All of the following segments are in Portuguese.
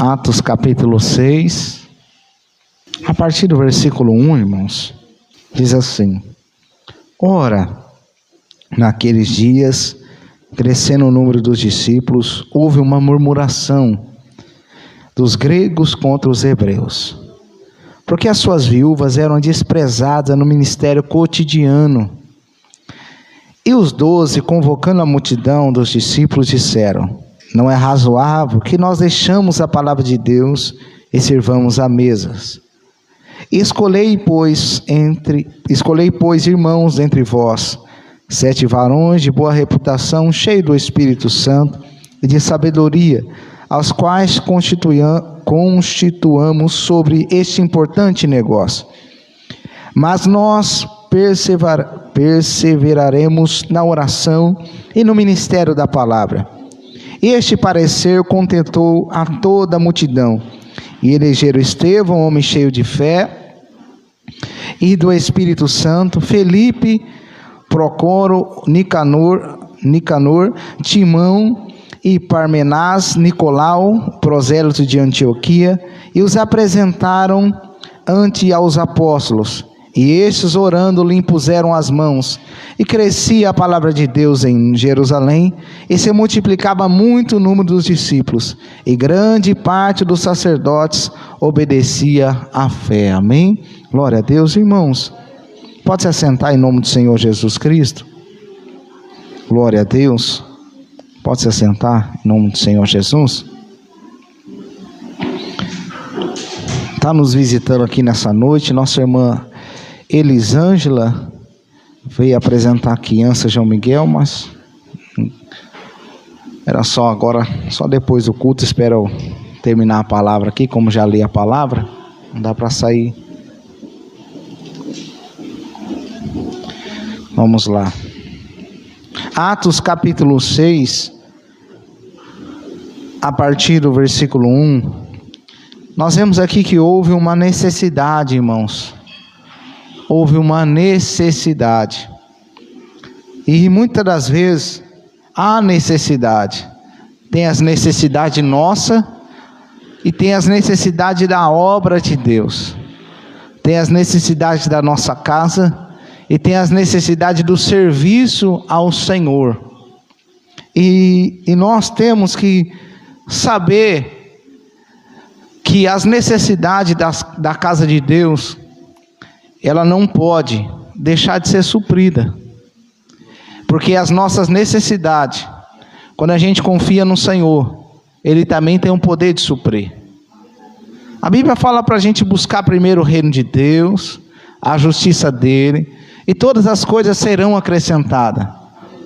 Atos capítulo 6, a partir do versículo 1, irmãos, diz assim: Ora, naqueles dias, crescendo o número dos discípulos, houve uma murmuração dos gregos contra os hebreus, porque as suas viúvas eram desprezadas no ministério cotidiano. E os 12, convocando a multidão dos discípulos, disseram: Não é razoável que nós deixamos a palavra de Deus e sirvamos a mesas. Escolhei, pois, irmãos, entre vós, 7 varões de boa reputação, cheios do Espírito Santo e de sabedoria, aos quais constituamos sobre este importante negócio. Mas nós perseveraremos na oração e no ministério da palavra. Este parecer contentou a toda a multidão, e elegeram Estevão, homem cheio de fé e do Espírito Santo, Felipe, Procoro, Nicanor, Timão e Parmenás, Nicolau, prosélito de Antioquia, e os apresentaram ante aos apóstolos. E estes, orando, lhe impuseram as mãos. E crescia a palavra de Deus em Jerusalém, e se multiplicava muito o número dos discípulos, e grande parte dos sacerdotes obedecia à fé. Amém? Glória a Deus, irmãos. Pode se assentar em nome do Senhor Jesus Cristo. Glória a Deus. Pode se assentar em nome do Senhor Jesus. Está nos visitando aqui nessa noite nossa irmã Elisângela. Veio apresentar a criança João Miguel, mas era só agora, só depois do culto. Espero terminar a palavra aqui, como já li a palavra, não dá para sair. Vamos lá. Atos capítulo 6, a partir do versículo 1, nós vemos aqui que houve uma necessidade, irmãos. Houve uma necessidade. E muitas das vezes há necessidade. Tem as necessidades nossas e tem as necessidades da obra de Deus. Tem as necessidades da nossa casa e tem as necessidades do serviço ao Senhor. E nós temos que saber que as necessidades da casa de Deus, ela não pode deixar de ser suprida, porque as nossas necessidades, quando a gente confia no Senhor, Ele também tem o poder de suprir. A Bíblia fala para a gente buscar primeiro o reino de Deus, a justiça dEle, e todas as coisas serão acrescentadas,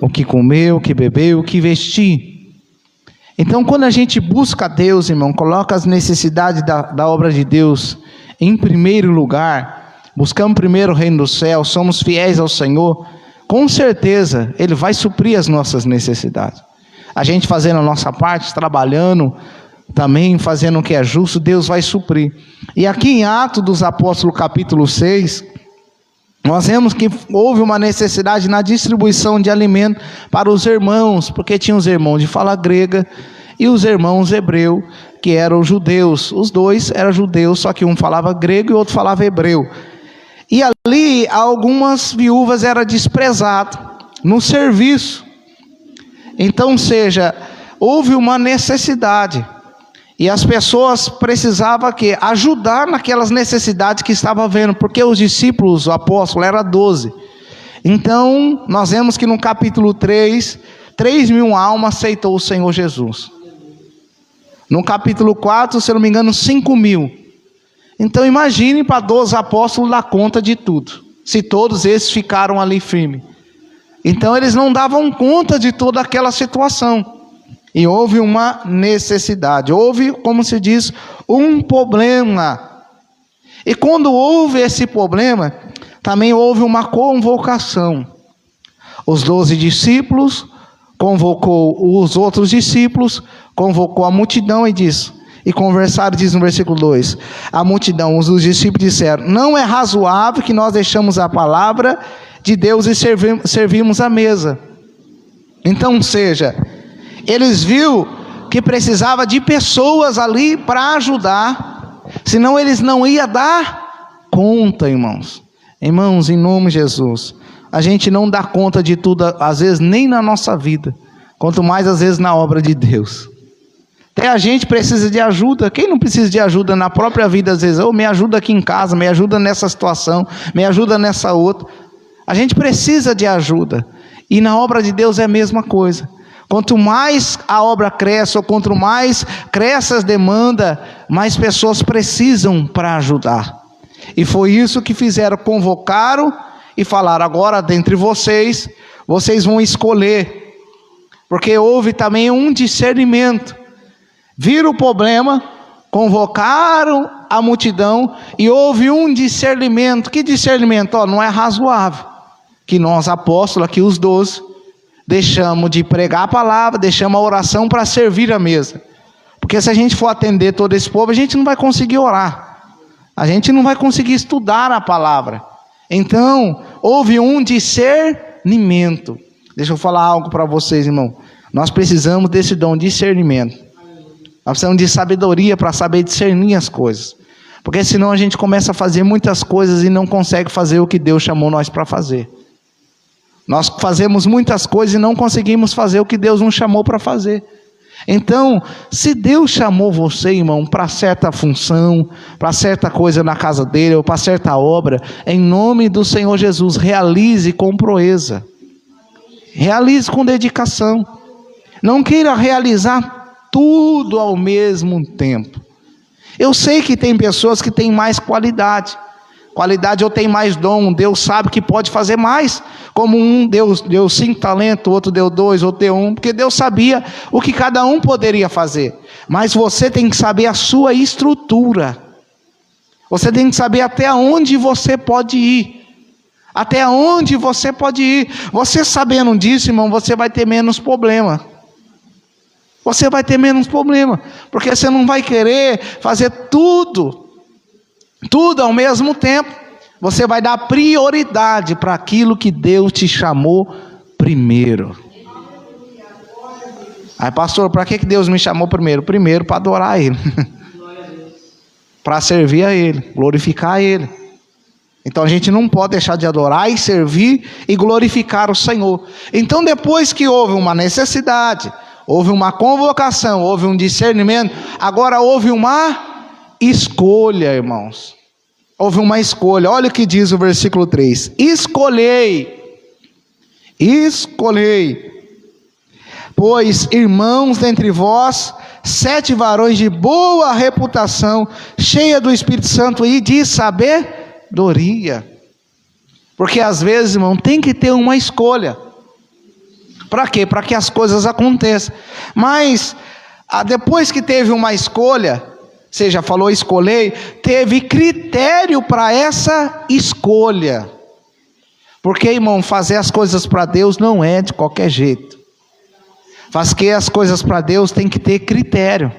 o que comer, o que beber, o que vestir. Então, quando a gente busca Deus, irmão, coloca as necessidades da obra de Deus em primeiro lugar, buscamos primeiro o reino do céu, somos fiéis ao Senhor, com certeza Ele vai suprir as nossas necessidades. A gente fazendo a nossa parte, trabalhando também, fazendo o que é justo, Deus vai suprir. E aqui em Atos dos Apóstolos capítulo 6, nós vemos que houve uma necessidade na distribuição de alimento para os irmãos, porque tinha os irmãos de fala grega e os irmãos hebreus, que eram judeus. Os dois eram judeus, só que um falava grego e o outro falava hebreu. E ali algumas viúvas eram desprezadas no serviço. Então, houve uma necessidade. E as pessoas precisavam ajudar naquelas necessidades que estavam vendo, porque os discípulos, o apóstolo, eram 12. Então, nós vemos que no capítulo 3, 3.000 almas aceitou o Senhor Jesus. No capítulo 4, se não me engano, 5.000. Então, imagine para 12 apóstolos dar conta de tudo, se todos esses ficaram ali firmes. Então, eles não davam conta de toda aquela situação. E houve uma necessidade, houve, como se diz, um problema. E quando houve esse problema, também houve uma convocação. Os 12 discípulos convocou os outros discípulos, convocou a multidão e conversaram, diz no versículo 2, a multidão, os discípulos disseram: não é razoável que nós deixamos a palavra de Deus e servimos a mesa. Então, eles viram que precisava de pessoas ali para ajudar, senão eles não iam dar conta, irmãos. Irmãos, em nome de Jesus, a gente não dá conta de tudo, às vezes nem na nossa vida, quanto mais às vezes na obra de Deus. Até a gente precisa de ajuda. Quem não precisa de ajuda na própria vida, às vezes? Me ajuda aqui em casa, me ajuda nessa situação, me ajuda nessa outra. A gente precisa de ajuda. E na obra de Deus é a mesma coisa. Quanto mais a obra cresce, ou quanto mais cresce as demandas, mais pessoas precisam para ajudar. E foi isso que fizeram, convocaram e falaram: agora dentre vocês vão escolher. Porque houve também um discernimento. Viram o problema, convocaram a multidão e houve um discernimento. Que discernimento? Não é razoável que nós apóstolos, aqui os 12, deixamos de pregar a palavra, deixamos a oração para servir a mesa. Porque se a gente for atender todo esse povo, a gente não vai conseguir orar, a gente não vai conseguir estudar a palavra. Então houve um discernimento. Deixa eu falar algo para vocês, irmão. Nós precisamos desse dom de discernimento. Nós precisamos de sabedoria para saber discernir as coisas. Porque senão a gente começa a fazer muitas coisas e não consegue fazer o que Deus chamou nós para fazer. Nós fazemos muitas coisas e não conseguimos fazer o que Deus nos chamou para fazer. Então, se Deus chamou você, irmão, para certa função, para certa coisa na casa dele, ou para certa obra, em nome do Senhor Jesus, realize com proeza. Realize com dedicação. Não queira realizar tudo ao mesmo tempo. Eu sei que tem pessoas que têm mais qualidade ou tem mais dom. Deus sabe que pode fazer mais. Como um deu 5 talentos, o outro deu 2, outro deu 1, porque Deus sabia o que cada um poderia fazer. Mas você tem que saber a sua estrutura. Você tem que saber até onde você pode ir. Até onde você pode ir. Você sabendo disso, irmão, você vai ter menos problema. Você vai ter menos problema, porque você não vai querer fazer tudo ao mesmo tempo. Você vai dar prioridade para aquilo que Deus te chamou primeiro. Aí, pastor, para que Deus me chamou primeiro? Primeiro para adorar a Ele, para servir a Ele, glorificar a Ele. Então a gente não pode deixar de adorar e servir e glorificar o Senhor. Então depois que houve uma necessidade, houve uma convocação, houve um discernimento, agora houve uma escolha, irmãos. Houve uma escolha. Olha o que diz o versículo 3: escolhei, pois, irmãos, dentre vós 7 varões de boa reputação, cheia do Espírito Santo e de sabedoria. Porque às vezes, irmão, tem que ter uma escolha. Para quê? Para que as coisas aconteçam. Mas depois que teve uma escolha, você já falou escolhei, teve critério para essa escolha. Porque, irmão, fazer as coisas para Deus não é de qualquer jeito. Fazer as coisas para Deus tem que ter critério.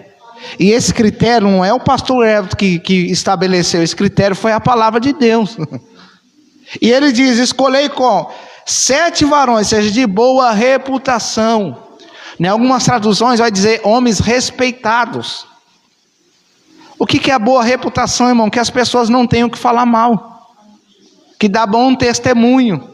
E esse critério não é o pastor Everton que estabeleceu. Esse critério foi a palavra de Deus. E ele diz: escolhei com 7 varões, seja de boa reputação. Em algumas traduções vai dizer homens respeitados. O que é a boa reputação, irmão? Que as pessoas não tenham que falar mal, que dá bom testemunho.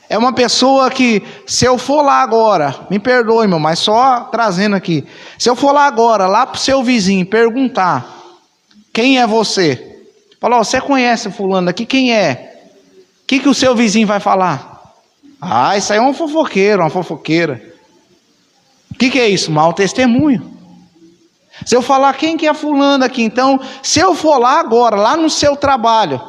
É uma pessoa que, se eu for lá agora, me perdoe, irmão, mas só trazendo aqui, se eu for lá agora, lá para o seu vizinho, perguntar: quem é você? Falar: você conhece fulano aqui, quem é? O que o seu vizinho vai falar? Ah, isso aí é um fofoqueiro, uma fofoqueira. O que é isso? Mau testemunho. Se eu falar: quem que é fulano aqui? Então, se eu for lá agora, lá no seu trabalho,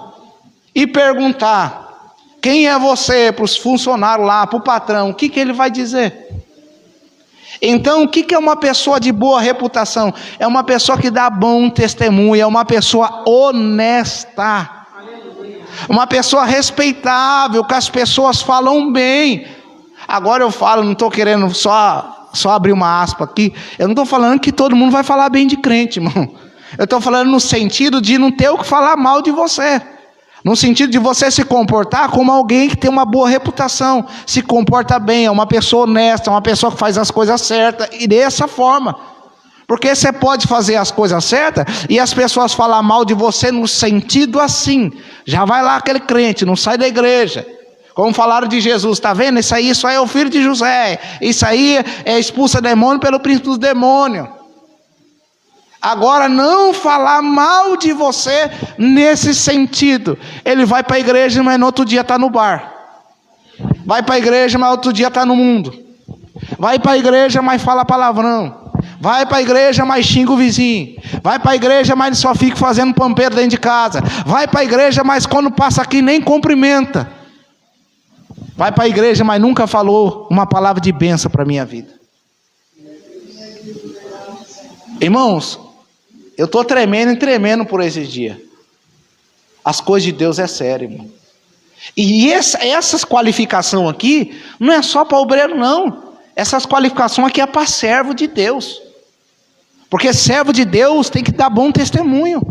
e perguntar: quem é você? Para os funcionários lá, para o patrão, o que ele vai dizer? Então, o que é uma pessoa de boa reputação? É uma pessoa que dá bom testemunho, é uma pessoa honesta. Uma pessoa respeitável, que as pessoas falam bem. Agora eu falo, não estou querendo só abrir uma aspa aqui. Eu não estou falando que todo mundo vai falar bem de crente, irmão. Eu estou falando no sentido de não ter o que falar mal de você. No sentido de você se comportar como alguém que tem uma boa reputação, se comporta bem, é uma pessoa honesta, uma pessoa que faz as coisas certas, e dessa forma. Porque você pode fazer as coisas certas e as pessoas falar mal de você no sentido assim. Já vai lá aquele crente, não sai da igreja. Como falaram de Jesus, está vendo? Isso aí é o filho de José. Isso aí é expulsa demônio pelo príncipe dos demônios. Agora, não falar mal de você nesse sentido. Ele vai para a igreja, mas no outro dia está no bar. Vai para a igreja, mas outro dia está no mundo. Vai para a igreja, mas fala palavrão. Vai para a igreja, mas xinga o vizinho. Vai para a igreja, mas só fica fazendo pampeiro dentro de casa. Vai para a igreja, mas quando passa aqui nem cumprimenta. Vai para a igreja, mas nunca falou uma palavra de bênção para a minha vida. Irmãos, eu estou tremendo e tremendo por esses dias. As coisas de Deus é sério, irmão. E essas qualificações aqui, não é só para obreiro, não. Essas qualificações aqui é para servo de Deus. Porque servo de Deus tem que dar bom testemunho.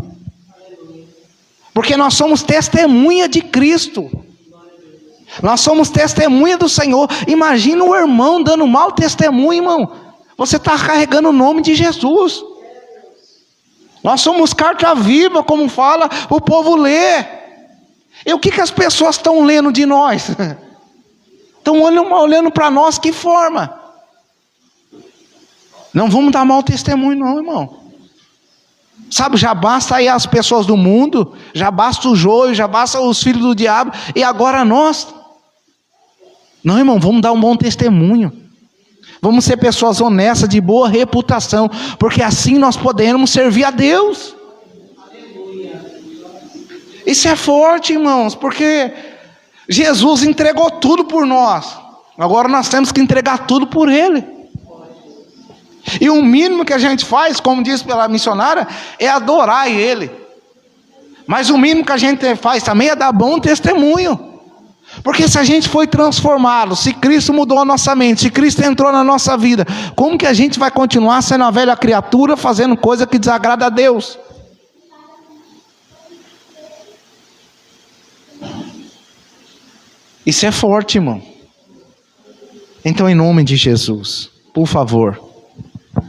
Porque nós somos testemunha de Cristo. Nós somos testemunha do Senhor. Imagina o irmão dando mau testemunho, irmão. Você está carregando o nome de Jesus. Nós somos carta viva, como fala, o povo lê. E o que as pessoas estão lendo de nós? Estão olhando para nós, que forma? Não vamos dar mau testemunho não, irmão. Sabe, já basta aí as pessoas do mundo, já basta o joio, já basta os filhos do diabo, e agora nós. Não, irmão, vamos dar um bom testemunho. Vamos ser pessoas honestas, de boa reputação, porque assim nós podemos servir a Deus. Isso é forte, irmãos, porque Jesus entregou tudo por nós. Agora nós temos que entregar tudo por Ele. E o mínimo que a gente faz, como disse pela missionária, é adorar Ele. Mas o mínimo que a gente faz também é dar bom testemunho. Porque se a gente foi transformado, se Cristo mudou a nossa mente, se Cristo entrou na nossa vida, como que a gente vai continuar sendo a velha criatura, fazendo coisa que desagrada a Deus? Isso é forte, irmão. Então, em nome de Jesus, por favor,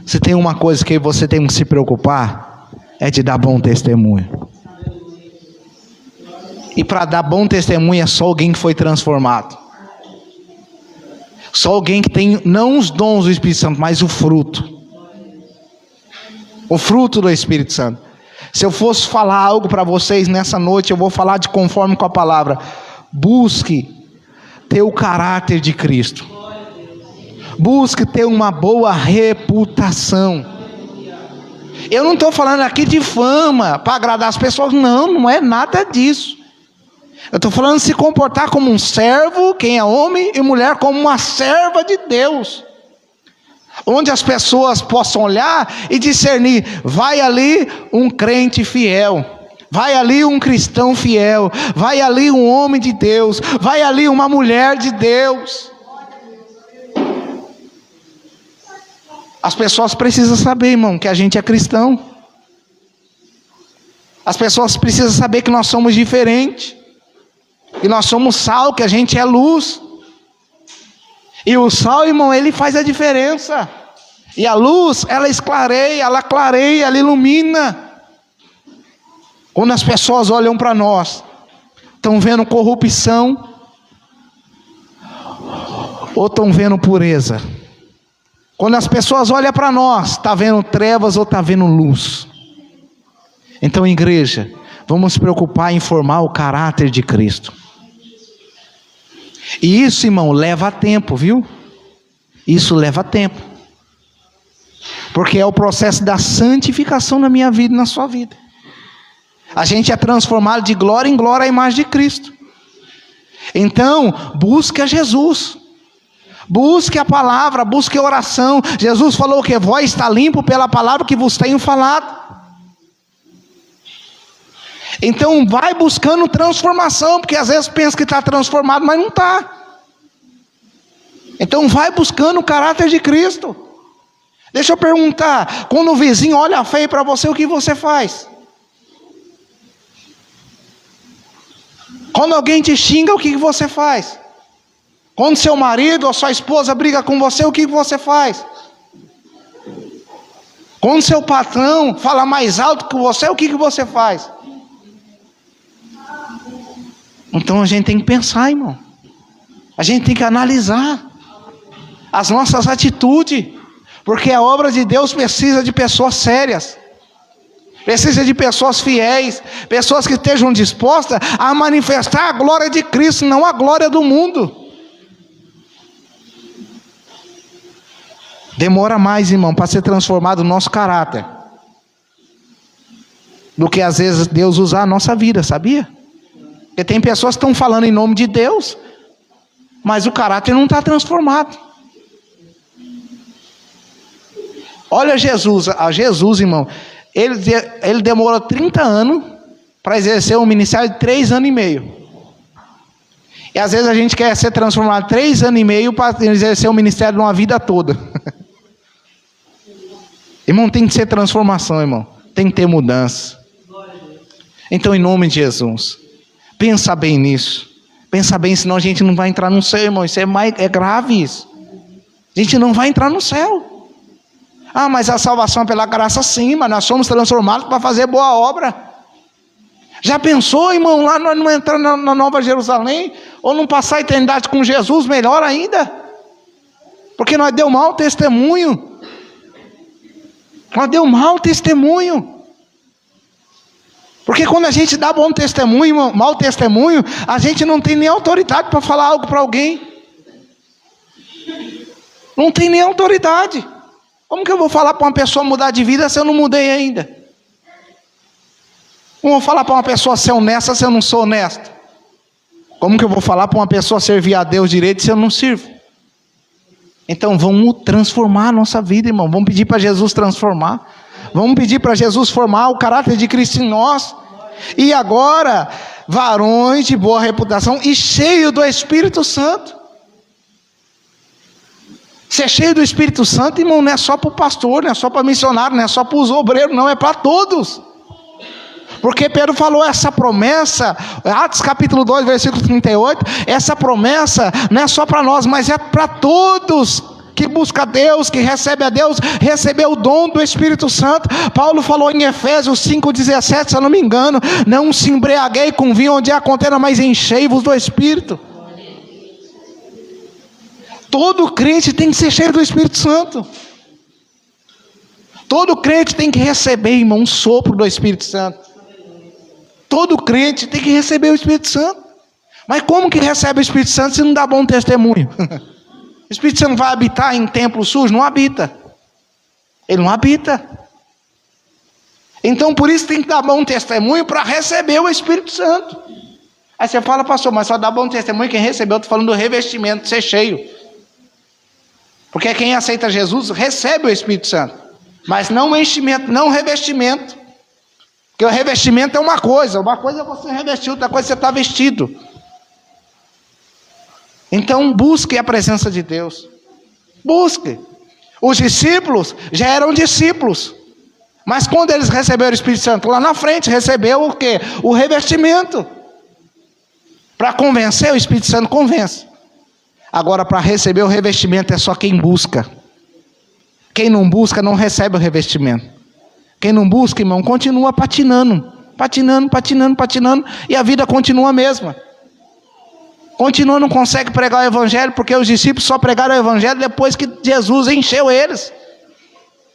se tem uma coisa que você tem que se preocupar, é de dar bom testemunho. E para dar bom testemunho é só alguém que foi transformado. Só alguém que tem, não os dons do Espírito Santo, mas o fruto. O fruto do Espírito Santo. Se eu fosse falar algo para vocês nessa noite, eu vou falar de conforme com a palavra. Busque ter o caráter de Cristo. Busque ter uma boa reputação. Eu não estou falando aqui de fama, para agradar as pessoas. Não, não é nada disso. Eu estou falando de se comportar como um servo, quem é homem, e mulher como uma serva de Deus. Onde as pessoas possam olhar e discernir, vai ali um crente fiel, vai ali um cristão fiel, vai ali um homem de Deus, vai ali uma mulher de Deus. As pessoas precisam saber, irmão, que a gente é cristão. As pessoas precisam saber que nós somos diferentes. Que nós somos sal, que a gente é luz. E o sal, irmão, ele faz a diferença. E a luz, ela esclareia, ela clareia, ela ilumina. Quando as pessoas olham para nós, estão vendo corrupção ou estão vendo pureza? Quando as pessoas olham para nós, está vendo trevas ou está vendo luz? Então, igreja, vamos se preocupar em formar o caráter de Cristo. E isso, irmão, leva tempo, viu? Isso leva tempo. Porque é o processo da santificação na minha vida e na sua vida. A gente é transformado de glória em glória à imagem de Cristo. Então, busque a Jesus. Busque a palavra, busque a oração. Jesus falou que vós está limpo pela palavra que vos tenho falado. Então vai buscando transformação, porque às vezes pensa que está transformado, mas não está. Então vai buscando o caráter de Cristo. Deixa eu perguntar, quando o vizinho olha feio para você, o que você faz? Quando alguém te xinga, o que você faz? Quando seu marido ou sua esposa briga com você, o que você faz? Quando seu patrão fala mais alto que você, o que você faz? Então a gente tem que pensar, irmão. A gente tem que analisar as nossas atitudes, porque a obra de Deus precisa de pessoas sérias, precisa de pessoas fiéis, pessoas que estejam dispostas a manifestar a glória de Cristo, não a glória do mundo. Demora mais, irmão, para ser transformado o nosso caráter, do que às vezes Deus usar a nossa vida, sabia? Porque tem pessoas que estão falando em nome de Deus, mas o caráter não está transformado. Olha Jesus, irmão, ele demorou 30 anos para exercer um ministério de 3 anos e meio. E às vezes a gente quer ser transformado 3 anos e meio para exercer o ministério de uma vida toda. Irmão, tem que ser transformação, irmão. Tem que ter mudança. Então, em nome de Jesus, pensa bem nisso. Pensa bem, senão a gente não vai entrar no céu, irmão. Isso é grave isso. A gente não vai entrar no céu. Ah, mas a salvação é pela graça sim, mas nós somos transformados para fazer boa obra. Já pensou, irmão, lá nós não entrar na Nova Jerusalém, ou não passar a eternidade com Jesus, melhor ainda? Porque nós deu mau testemunho. Nós deu mau testemunho. Porque quando a gente dá bom testemunho, mau testemunho, a gente não tem nem autoridade para falar algo para alguém. Não tem nem autoridade. Como que eu vou falar para uma pessoa mudar de vida se eu não mudei ainda? Como eu vou falar para uma pessoa ser honesta se eu não sou honesto? Como que eu vou falar para uma pessoa servir a Deus direito se eu não sirvo? Então vamos transformar a nossa vida, irmão. Vamos pedir para Jesus transformar. Vamos pedir para Jesus formar o caráter de Cristo em nós. E agora, varões de boa reputação e cheio do Espírito Santo. Ser cheio do Espírito Santo, irmão, não é só para o pastor, não é só para missionário, não é só para os obreiros, não, é para todos. Porque Pedro falou essa promessa, Atos capítulo 2, versículo 38, essa promessa não é só para nós, mas é para todos que busca Deus, que recebe a Deus, recebeu o dom do Espírito Santo. Paulo falou em Efésios 5,17, se eu não me engano, não se embriaguei com vinho onde há contenda, mas enchei-vos do Espírito. Todo crente tem que ser cheio do Espírito Santo. Todo crente tem que receber, irmão, um sopro do Espírito Santo. Todo crente tem que receber o Espírito Santo. Mas como que recebe o Espírito Santo se não dá bom testemunho? O Espírito Santo vai habitar em templo sujo? Não habita. Ele não habita. Então por isso tem que dar bom testemunho para receber o Espírito Santo. Aí você fala, pastor, mas só dá bom testemunho quem recebeu. Eu estou falando do revestimento, ser cheio. Porque quem aceita Jesus recebe o Espírito Santo. Mas não enchimento, não revestimento. Porque o revestimento é uma coisa é você revestir, outra coisa é você está vestido. Então busque a presença de Deus. Busque. Os discípulos já eram discípulos. Mas quando eles receberam o Espírito Santo, lá na frente recebeu o quê? O revestimento. Para convencer, o Espírito Santo convence. Agora, para receber o revestimento é só quem busca. Quem não busca não recebe o revestimento. Quem não busca, irmão, continua patinando, e a vida continua a mesma. Continua, não consegue pregar o Evangelho, porque os discípulos só pregaram o Evangelho depois que Jesus encheu eles.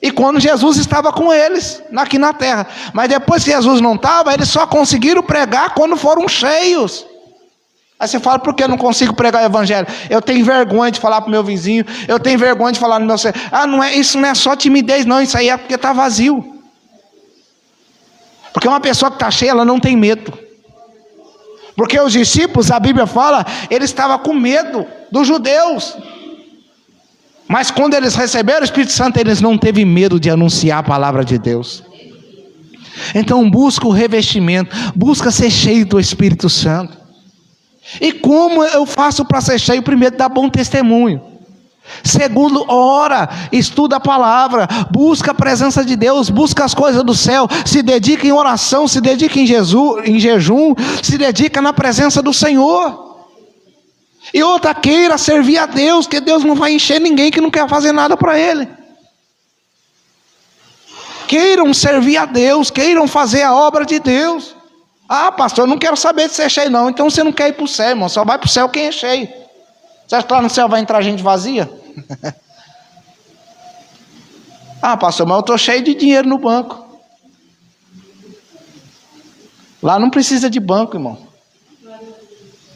E quando Jesus estava com eles, aqui na terra. Mas depois que Jesus não estava, eles só conseguiram pregar quando foram cheios. Aí você fala, por que eu não consigo pregar o Evangelho? Eu tenho vergonha de falar para o meu vizinho, eu tenho vergonha de falar no meu... isso não é só timidez, não, isso aí é porque está vazio. Porque uma pessoa que está cheia, ela não tem medo. Porque os discípulos, a Bíblia fala, eles estavam com medo dos judeus. Mas quando eles receberam o Espírito Santo, eles não teve medo de anunciar a palavra de Deus. Então busca o revestimento, busca ser cheio do Espírito Santo. E como eu faço para ser cheio? Primeiro, dar bom testemunho. Segundo, ora, estuda a palavra, busca a presença de Deus, busca as coisas do céu, se dedica em oração, se dedica em jejum, se dedica na presença do Senhor. E outra, queira servir a Deus, que Deus não vai encher ninguém que não quer fazer nada para Ele. Queiram servir a Deus, queiram fazer a obra de Deus. Ah, pastor, eu não quero saber de ser cheio não. Então você não quer ir para o céu, irmão, só vai para o céu quem é cheio. Você acha que lá no céu vai entrar gente vazia? Ah, pastor, mas eu estou cheio de dinheiro no banco. Lá não precisa de banco, irmão.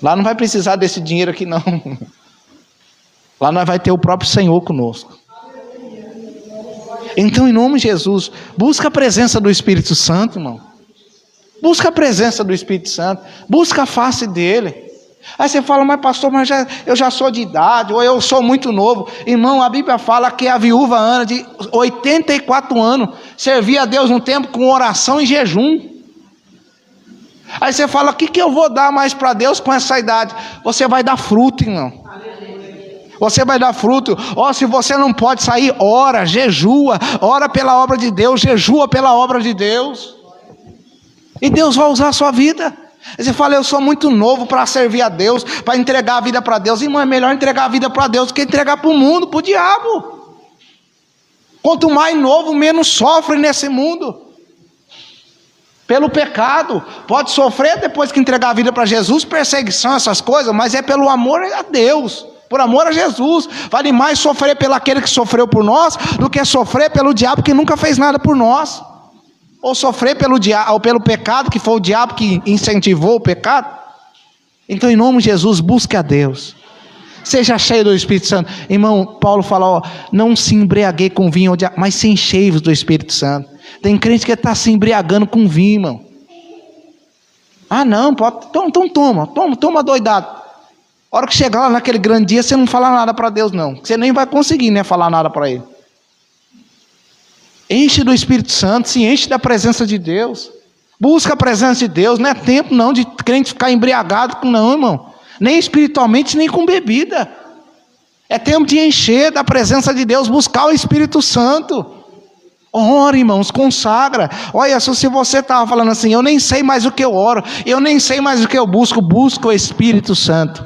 Lá não vai precisar desse dinheiro aqui não. Lá nós vai ter o próprio Senhor conosco. Então, em nome de Jesus, busca a presença do Espírito Santo, irmão. Busca a presença do Espírito Santo. Busca a face dele. Aí você fala, mas pastor, eu já sou de idade, ou eu sou muito novo. Irmão, a Bíblia fala que a viúva Ana, de 84 anos, servia a Deus um tempo com oração e jejum. Aí você fala, o que eu vou dar mais para Deus com essa idade? Você vai dar fruto, irmão. Você vai dar fruto. Se você não pode sair, ora, jejua, ora pela obra de Deus, jejua pela obra de Deus. E Deus vai usar a sua vida. Aí você fala, eu sou muito novo para servir a Deus, para entregar a vida para Deus. Irmão, é melhor entregar a vida para Deus do que entregar para o mundo, para o diabo. Quanto mais novo, menos sofre nesse mundo. Pelo pecado. Pode sofrer depois que entregar a vida para Jesus, perseguição, essas coisas, mas é pelo amor a Deus. Por amor a Jesus. Vale mais sofrer pelo aquele que sofreu por nós do que sofrer pelo diabo que nunca fez nada por nós. Ou sofrer pelo diabo, ou pelo pecado, que foi o diabo que incentivou o pecado. Então, em nome de Jesus, busque a Deus. Seja cheio do Espírito Santo. Irmão, Paulo fala, não se embriaguei com vinho, mas se enchei-vos do Espírito Santo. Tem crente que está se embriagando com vinho, irmão. Ah, não, pode, então toma doidado. A hora que chegar lá naquele grande dia, você não fala nada para Deus não. Você nem vai conseguir, né, falar nada para Ele. Enche do Espírito Santo, se enche da presença de Deus. Busca a presença de Deus. Não é tempo não de crente ficar embriagado, não, irmão. Nem espiritualmente, nem com bebida. É tempo de encher da presença de Deus, buscar o Espírito Santo. Ora, irmãos, consagra. Olha, se você estava falando assim, eu nem sei mais o que eu oro, eu nem sei mais o que eu busco, busca o Espírito Santo.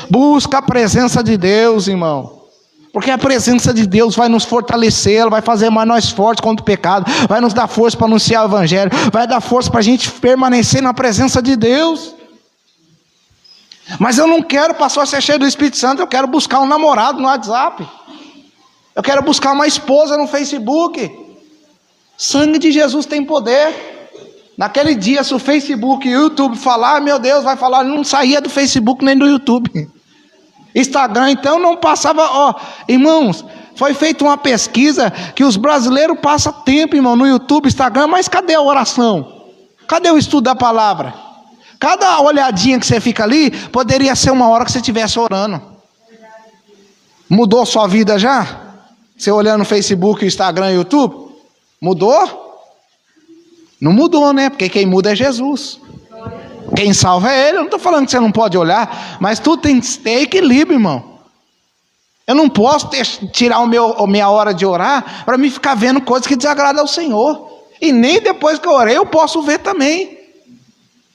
Busca a presença de Deus, irmão. Porque a presença de Deus vai nos fortalecer, ela vai fazer mais nós fortes contra o pecado, vai nos dar força para anunciar o Evangelho, vai dar força para a gente permanecer na presença de Deus. Mas eu não quero, pastor, ser cheio do Espírito Santo, eu quero buscar um namorado no WhatsApp, eu quero buscar uma esposa no Facebook. Sangue de Jesus tem poder. Naquele dia, se o Facebook e o YouTube falar, meu Deus, vai falar, não saía do Facebook nem do YouTube. Instagram então não passava, irmãos, foi feita uma pesquisa que os brasileiros passam tempo, irmão, no YouTube, Instagram, mas cadê a oração? Cadê o estudo da palavra? Cada olhadinha que você fica ali, poderia ser uma hora que você estivesse orando. Mudou sua vida já? Você olhando no Facebook, Instagram e YouTube? Mudou? Não mudou, né? Porque quem muda é Jesus. Quem salva é Ele. Eu não estou falando que você não pode olhar, mas tudo tem que ter equilíbrio, irmão. Eu não posso tirar a minha hora de orar para me ficar vendo coisas que desagradam ao Senhor. E nem depois que eu orei eu posso ver também.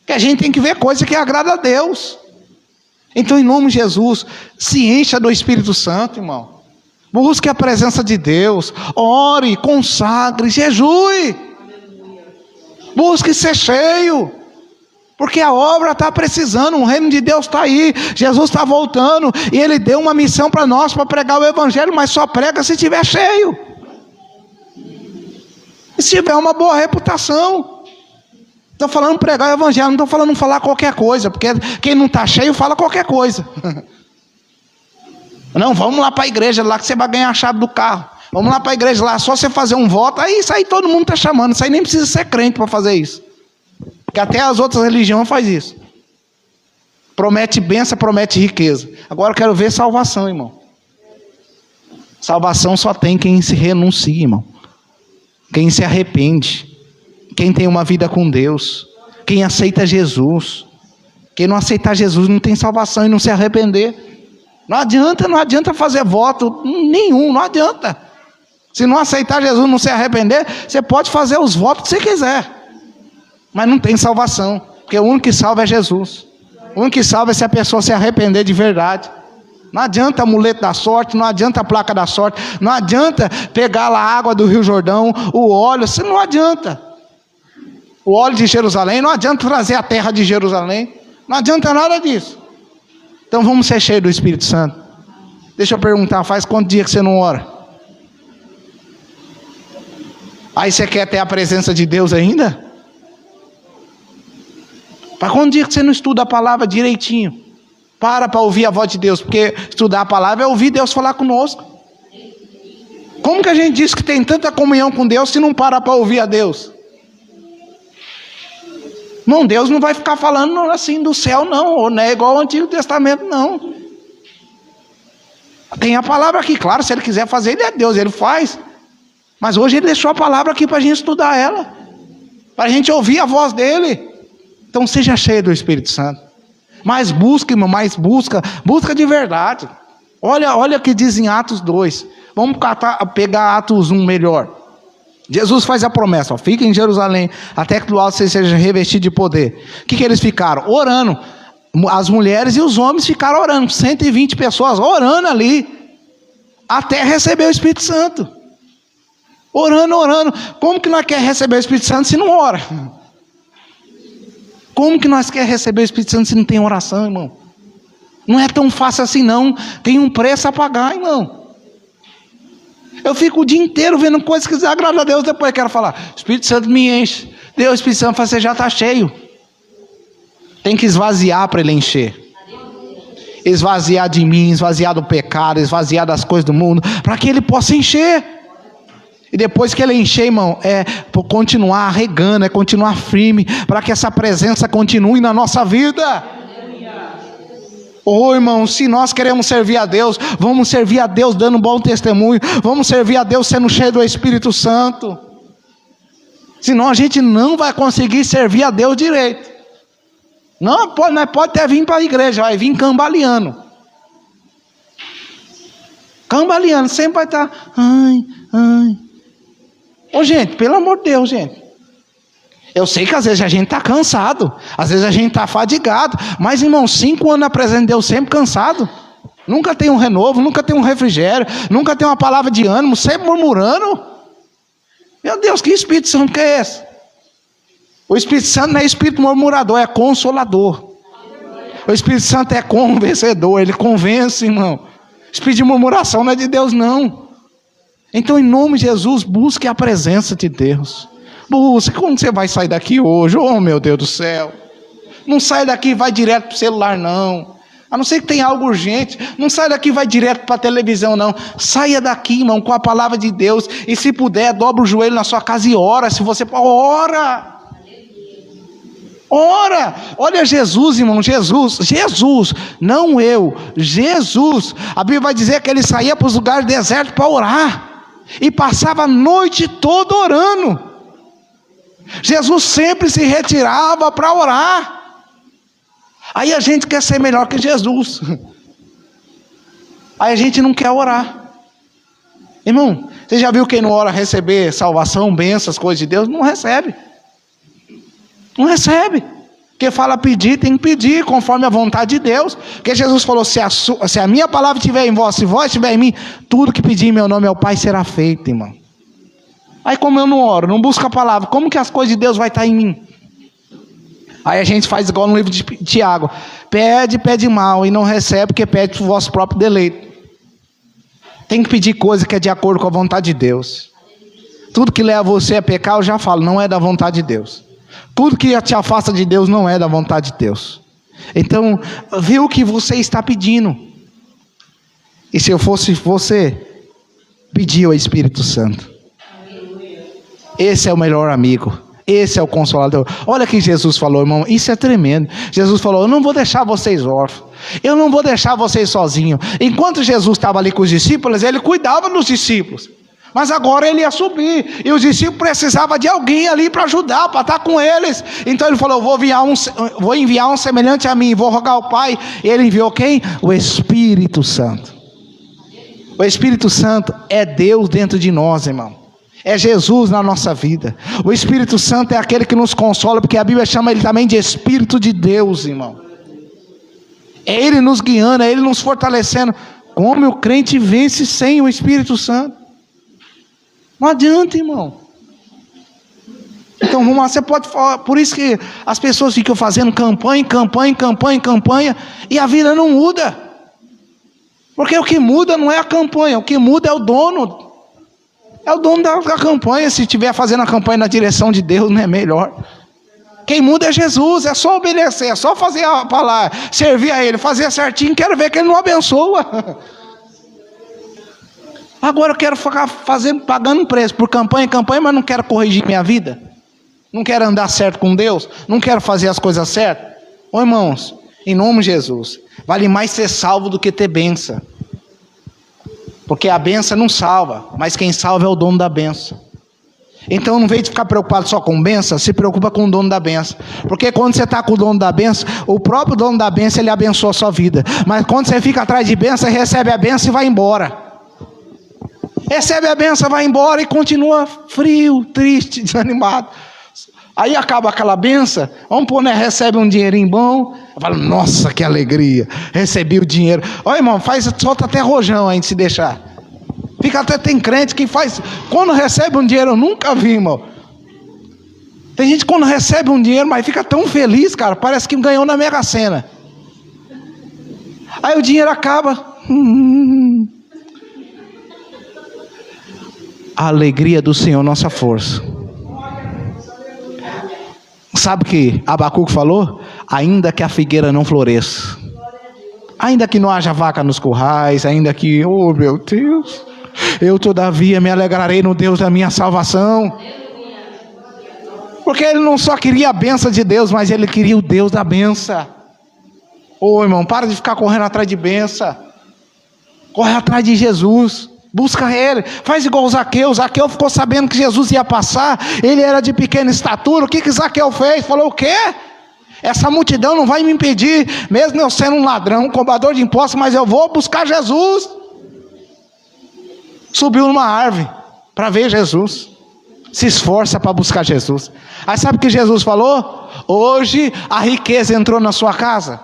Que a gente tem que ver coisas que agradam a Deus. Então, em nome de Jesus, se encha do Espírito Santo, irmão. Busque a presença de Deus. Ore, consagre, jejue. Busque ser cheio. Porque a obra está precisando, o reino de Deus está aí, Jesus está voltando, e Ele deu uma missão para nós, para pregar o Evangelho, mas só prega se estiver cheio, e se tiver uma boa reputação. Estou falando pregar o Evangelho, não estou falando falar qualquer coisa, porque quem não está cheio fala qualquer coisa. Não, vamos lá para a igreja, lá que você vai ganhar a chave do carro, vamos lá para a igreja, lá só você fazer um voto, aí isso aí todo mundo está chamando, isso aí nem precisa ser crente para fazer isso. Que até as outras religiões fazem isso. Promete bênção, promete riqueza. Agora eu quero ver salvação, irmão. Salvação só tem quem se renuncia, irmão. Quem se arrepende. Quem tem uma vida com Deus. Quem aceita Jesus. Quem não aceitar Jesus não tem salvação e não se arrepender. Não adianta fazer voto nenhum, não adianta. Se não aceitar Jesus, não se arrepender, você pode fazer os votos que você quiser. Mas não tem salvação, porque o único que salva é Jesus. O único que salva é se a pessoa se arrepender de verdade. Não adianta amuleto da sorte, não adianta a placa da sorte, não adianta pegar lá a água do Rio Jordão, o óleo, isso não adianta. O óleo de Jerusalém, não adianta trazer a terra de Jerusalém, não adianta nada disso. Então vamos ser cheios do Espírito Santo. Deixa eu perguntar, faz quanto dia que você não ora? Aí você quer ter a presença de Deus ainda? Faz quanto dia que você não estuda a palavra direitinho? Para ouvir a voz de Deus, porque estudar a palavra é ouvir Deus falar conosco. Como que a gente diz que tem tanta comunhão com Deus se não para ouvir a Deus? Não, Deus não vai ficar falando assim do céu não, não é igual ao Antigo Testamento não. Tem a palavra aqui, claro, se Ele quiser fazer, Ele é Deus, Ele faz. Mas hoje Ele deixou a palavra aqui para a gente estudar ela, para a gente ouvir a voz dEle. Então seja cheio do Espírito Santo. Mas busca, irmão, busca de verdade. Olha o que diz em Atos 2. Vamos pegar Atos 1 melhor. Jesus faz a promessa, ó, fica em Jerusalém, até que do alto você seja revestido de poder. O que eles ficaram? Orando. As mulheres e os homens ficaram orando. 120 pessoas orando ali, até receber o Espírito Santo. Orando. Como que nós queremos receber o Espírito Santo se não ora? Como que nós queremos receber o Espírito Santo se não tem oração, irmão? Não é tão fácil assim não. Tem um preço a pagar, irmão. Eu fico o dia inteiro vendo coisas que desagradam a Deus. Depois eu quero falar, Espírito Santo me enche. Deus, Espírito Santo, você já está cheio. Tem que esvaziar para Ele encher. Esvaziar de mim, esvaziar do pecado, esvaziar das coisas do mundo, para que Ele possa encher. E depois que Ele encher, irmão, é continuar regando, é continuar firme, para que essa presença continue na nossa vida. Irmão, se nós queremos servir a Deus, vamos servir a Deus dando um bom testemunho, vamos servir a Deus sendo cheio do Espírito Santo. Senão a gente não vai conseguir servir a Deus direito. Não pode até vir para a igreja, vai vir cambaleando. Cambaleando, sempre vai estar, gente, pelo amor de Deus, gente. Eu sei que às vezes a gente está cansado, às vezes a gente está fadigado, mas irmão, 5 anos na presença de Deus sempre cansado. Nunca tem um renovo, nunca tem um refrigério, nunca tem uma palavra de ânimo, sempre murmurando. Meu Deus, que Espírito Santo que é esse? O Espírito Santo não é espírito murmurador, é consolador. O Espírito Santo é convencedor, ele convence, irmão. Espírito de murmuração não é de Deus não. Então, em nome de Jesus, busque a presença de Deus. Busque. Como você vai sair daqui hoje? Oh, meu Deus do céu. Não sai daqui e vai direto para o celular, não. A não ser que tenha algo urgente. Não sai daqui e vai direto para a televisão, não. Saia daqui, irmão, com a palavra de Deus. E se puder, dobra o joelho na sua casa e ora. Se você pode, ora. Ora. Olha Jesus, irmão. Jesus. Não eu. Jesus. A Bíblia vai dizer que ele saía para os lugares desertos para orar. E passava a noite toda orando. Jesus sempre se retirava para orar. Aí a gente quer ser melhor que Jesus. Aí a gente não quer orar. Irmão, você já viu quem não ora receber salvação, bênçãos, coisas de Deus? Não recebe. Não recebe. Porque fala pedir, tem que pedir conforme a vontade de Deus. Porque Jesus falou, se a minha palavra estiver em vós, se vós estiver em mim, tudo que pedir em meu nome ao Pai será feito, irmão. Aí como eu não oro, não busco a palavra, como que as coisas de Deus vai estar em mim? Aí a gente faz igual no livro de Tiago. Pede mal e não recebe, porque pede para o vosso próprio deleite. Tem que pedir coisa que é de acordo com a vontade de Deus. Tudo que leva você a pecar, eu já falo, não é da vontade de Deus. Tudo que te afasta de Deus não é da vontade de Deus. Então, vê o que você está pedindo. E se eu fosse você, pedir ao Espírito Santo. Esse é o melhor amigo. Esse é o consolador. Olha o que Jesus falou, irmão. Isso é tremendo. Jesus falou, eu não vou deixar vocês órfãos. Eu não vou deixar vocês sozinhos. Enquanto Jesus estava ali com os discípulos, ele cuidava dos discípulos. Mas agora ele ia subir, e os discípulos precisavam de alguém ali para ajudar, para estar com eles. Então ele falou: vou enviar um semelhante a mim, vou rogar ao Pai. E ele enviou quem? O Espírito Santo. O Espírito Santo é Deus dentro de nós, irmão. É Jesus na nossa vida. O Espírito Santo é aquele que nos consola, porque a Bíblia chama ele também de Espírito de Deus, irmão. É ele nos guiando, é ele nos fortalecendo. Como o crente vence sem o Espírito Santo? Não adianta, irmão. Então vamos lá, você pode falar. Por isso que as pessoas ficam fazendo campanha, e a vida não muda. Porque o que muda não é a campanha, o que muda é o dono. É o dono da campanha. Se estiver fazendo a campanha na direção de Deus, não é melhor. Quem muda é Jesus, é só obedecer, é só fazer a palavra, servir a Ele, fazer certinho. Quero ver que Ele não abençoa. Agora eu quero ficar pagando um preço por campanha, mas não quero corrigir minha vida. Não quero andar certo com Deus. Não quero fazer as coisas certas. Ô irmãos, em nome de Jesus, vale mais ser salvo do que ter bênção. Porque a bênção não salva, mas quem salva é o dono da bênção. Então não vem de ficar preocupado só com bênção, se preocupa com o dono da bênção. Porque quando você está com o dono da bênção, o próprio dono da bênção, ele abençoa a sua vida. Mas quando você fica atrás de bênção, recebe a bênção e vai embora. Recebe a bênção, vai embora e continua frio, triste, desanimado. Aí acaba aquela bênção, vamos pôr, né? Recebe um dinheirinho bom, fala: nossa, que alegria, recebi o dinheiro. Olha, irmão, solta até rojão aí de se deixar. Fica até, tem crente que faz, quando recebe um dinheiro, eu nunca vi, irmão. Tem gente que quando recebe um dinheiro, mas fica tão feliz, cara, parece que ganhou na Mega Sena. Aí o dinheiro acaba. A alegria do Senhor, nossa força. Sabe o que Abacuque falou? Ainda que a figueira não floresça, ainda que não haja vaca nos currais, ainda que, oh meu Deus, eu todavia me alegrarei no Deus da minha salvação. Porque ele não só queria a bênção de Deus, mas ele queria o Deus da bênção. Ô irmão, para de ficar correndo atrás de bênção. Corre atrás de Jesus. Busca Ele, faz igual o Zaqueu. Zaqueu ficou sabendo que Jesus ia passar, ele era de pequena estatura. O que Zaqueu fez? Falou: o quê? Essa multidão não vai me impedir, mesmo eu sendo um ladrão, um cobrador de impostos, mas eu vou buscar Jesus. Subiu numa árvore para ver Jesus, se esforça para buscar Jesus. Aí sabe o que Jesus falou? Hoje a riqueza entrou na sua casa.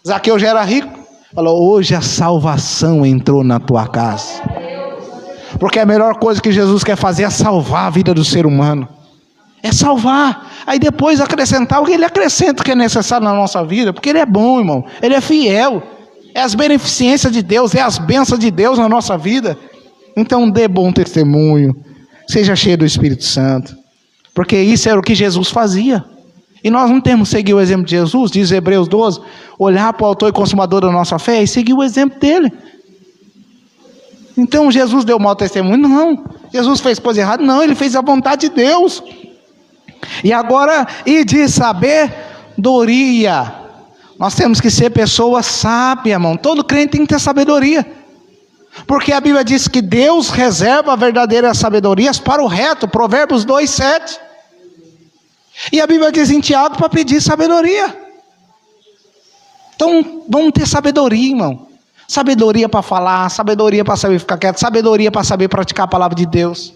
Zaqueu já era rico, falou: hoje a salvação entrou na tua casa. Porque a melhor coisa que Jesus quer fazer é salvar a vida do ser humano. É salvar. Aí depois acrescentar o que Ele acrescenta, o que é necessário na nossa vida. Porque Ele é bom, irmão. Ele é fiel. É as beneficências de Deus, é as bênçãos de Deus na nossa vida. Então dê bom testemunho. Seja cheio do Espírito Santo. Porque isso era o que Jesus fazia. E nós não temos que seguir o exemplo de Jesus, diz Hebreus 12, olhar para o autor e consumador da nossa fé e seguir o exemplo dele. Então Jesus deu mau testemunho? Não. Jesus fez coisa errada? Não, ele fez a vontade de Deus. E agora, e de sabedoria. Nós temos que ser pessoas sábias, irmão. Todo crente tem que ter sabedoria. Porque a Bíblia diz que Deus reserva verdadeiras sabedorias para o reto. Provérbios 2:7. E a Bíblia diz em Tiago para pedir sabedoria. Então vamos ter sabedoria, irmão. Sabedoria para falar, sabedoria para saber ficar quieto, sabedoria para saber praticar a palavra de Deus.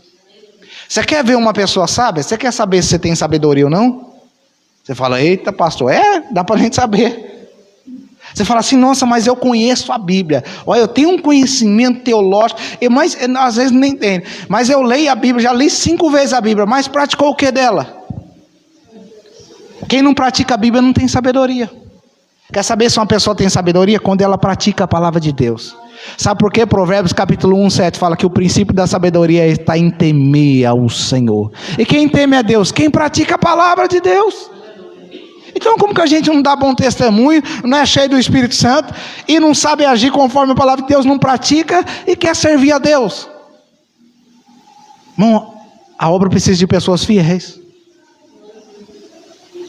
Você quer ver uma pessoa sábia? Você quer saber se você tem sabedoria ou não? Você fala: eita pastor, dá para a gente saber. Você fala assim: nossa, mas eu conheço a Bíblia. Olha, eu tenho um conhecimento teológico, mas às vezes nem tem. Mas eu leio a Bíblia, já li 5 vezes a Bíblia, mas praticou o que dela? Quem não pratica a Bíblia não tem sabedoria. Quer saber se uma pessoa tem sabedoria? Quando ela pratica a palavra de Deus. Sabe por quê? Provérbios capítulo 1:7 fala que o princípio da sabedoria está em temer ao Senhor. E quem teme a Deus? Quem pratica a palavra de Deus. Então como que a gente não dá bom testemunho, não é cheio do Espírito Santo e não sabe agir conforme a palavra de Deus, não pratica e quer servir a Deus? Irmão, a obra precisa de pessoas fiéis.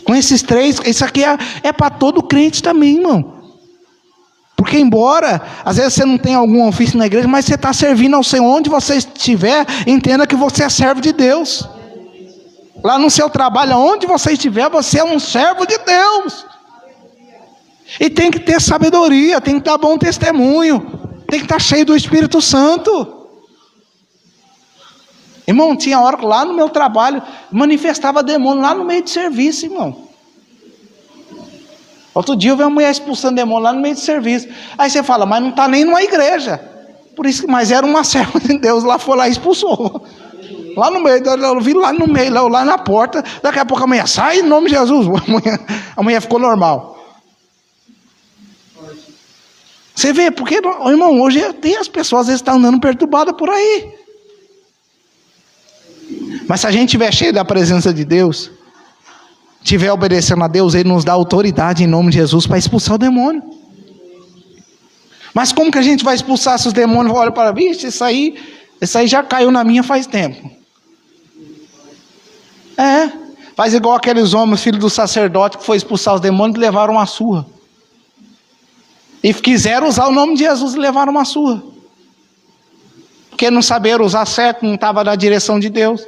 Com esses 3, isso aqui é para todo crente também, irmão. Porque embora, às vezes você não tenha algum ofício na igreja, mas você está servindo ao Senhor. Onde você estiver, entenda que você é servo de Deus. Lá no seu trabalho, onde você estiver, você é um servo de Deus. E tem que ter sabedoria, tem que dar bom testemunho, tem que estar cheio do Espírito Santo. Irmão, tinha hora que lá no meu trabalho manifestava demônio lá no meio de serviço, irmão. Outro dia eu vi uma mulher expulsando demônio lá no meio de serviço. Aí você fala, mas não está nem numa igreja. Por isso, mas era uma serva de Deus, lá foi lá e expulsou. Lá no meio, eu vi lá no meio, lá na porta. Daqui a pouco a mulher, sai em nome de Jesus. A mulher ficou normal. Você vê, porque, irmão, hoje tem as pessoas, às vezes estão andando perturbadas por aí. Mas se a gente estiver cheio da presença de Deus, estiver obedecendo a Deus, Ele nos dá autoridade em nome de Jesus para expulsar o demônio. Mas como que a gente vai expulsar se os demônios olham para mim? Isso aí já caiu na minha faz tempo. Faz igual aqueles homens, filhos do sacerdote, que foi expulsar os demônios e levaram uma surra. E quiseram usar o nome de Jesus e levaram uma surra. Porque não saberam usar certo, não estava na direção de Deus.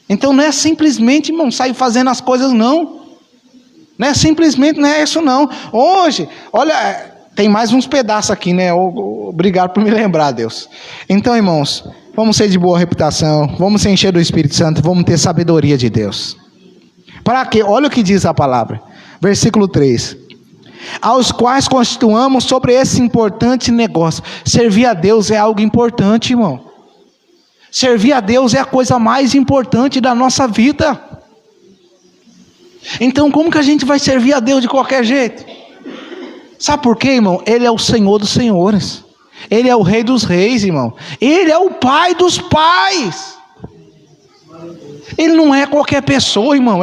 Então não é simplesmente, irmão, sair fazendo as coisas, não. Não é simplesmente, não é isso não. Hoje, olha, tem mais uns pedaços aqui, né? Obrigado por me lembrar, Deus. Então, irmãos, vamos ser de boa reputação, vamos se encher do Espírito Santo, vamos ter sabedoria de Deus. Para quê? Olha o que diz a palavra. Versículo 3. Aos quais constituamos sobre esse importante negócio. Servir a Deus é algo importante, irmão. Servir a Deus é a coisa mais importante da nossa vida. Então como que a gente vai servir a Deus de qualquer jeito? Sabe por quê, irmão? Ele é o Senhor dos senhores. Ele é o Rei dos reis, irmão. Ele é o Pai dos pais. Ele não é qualquer pessoa, irmão.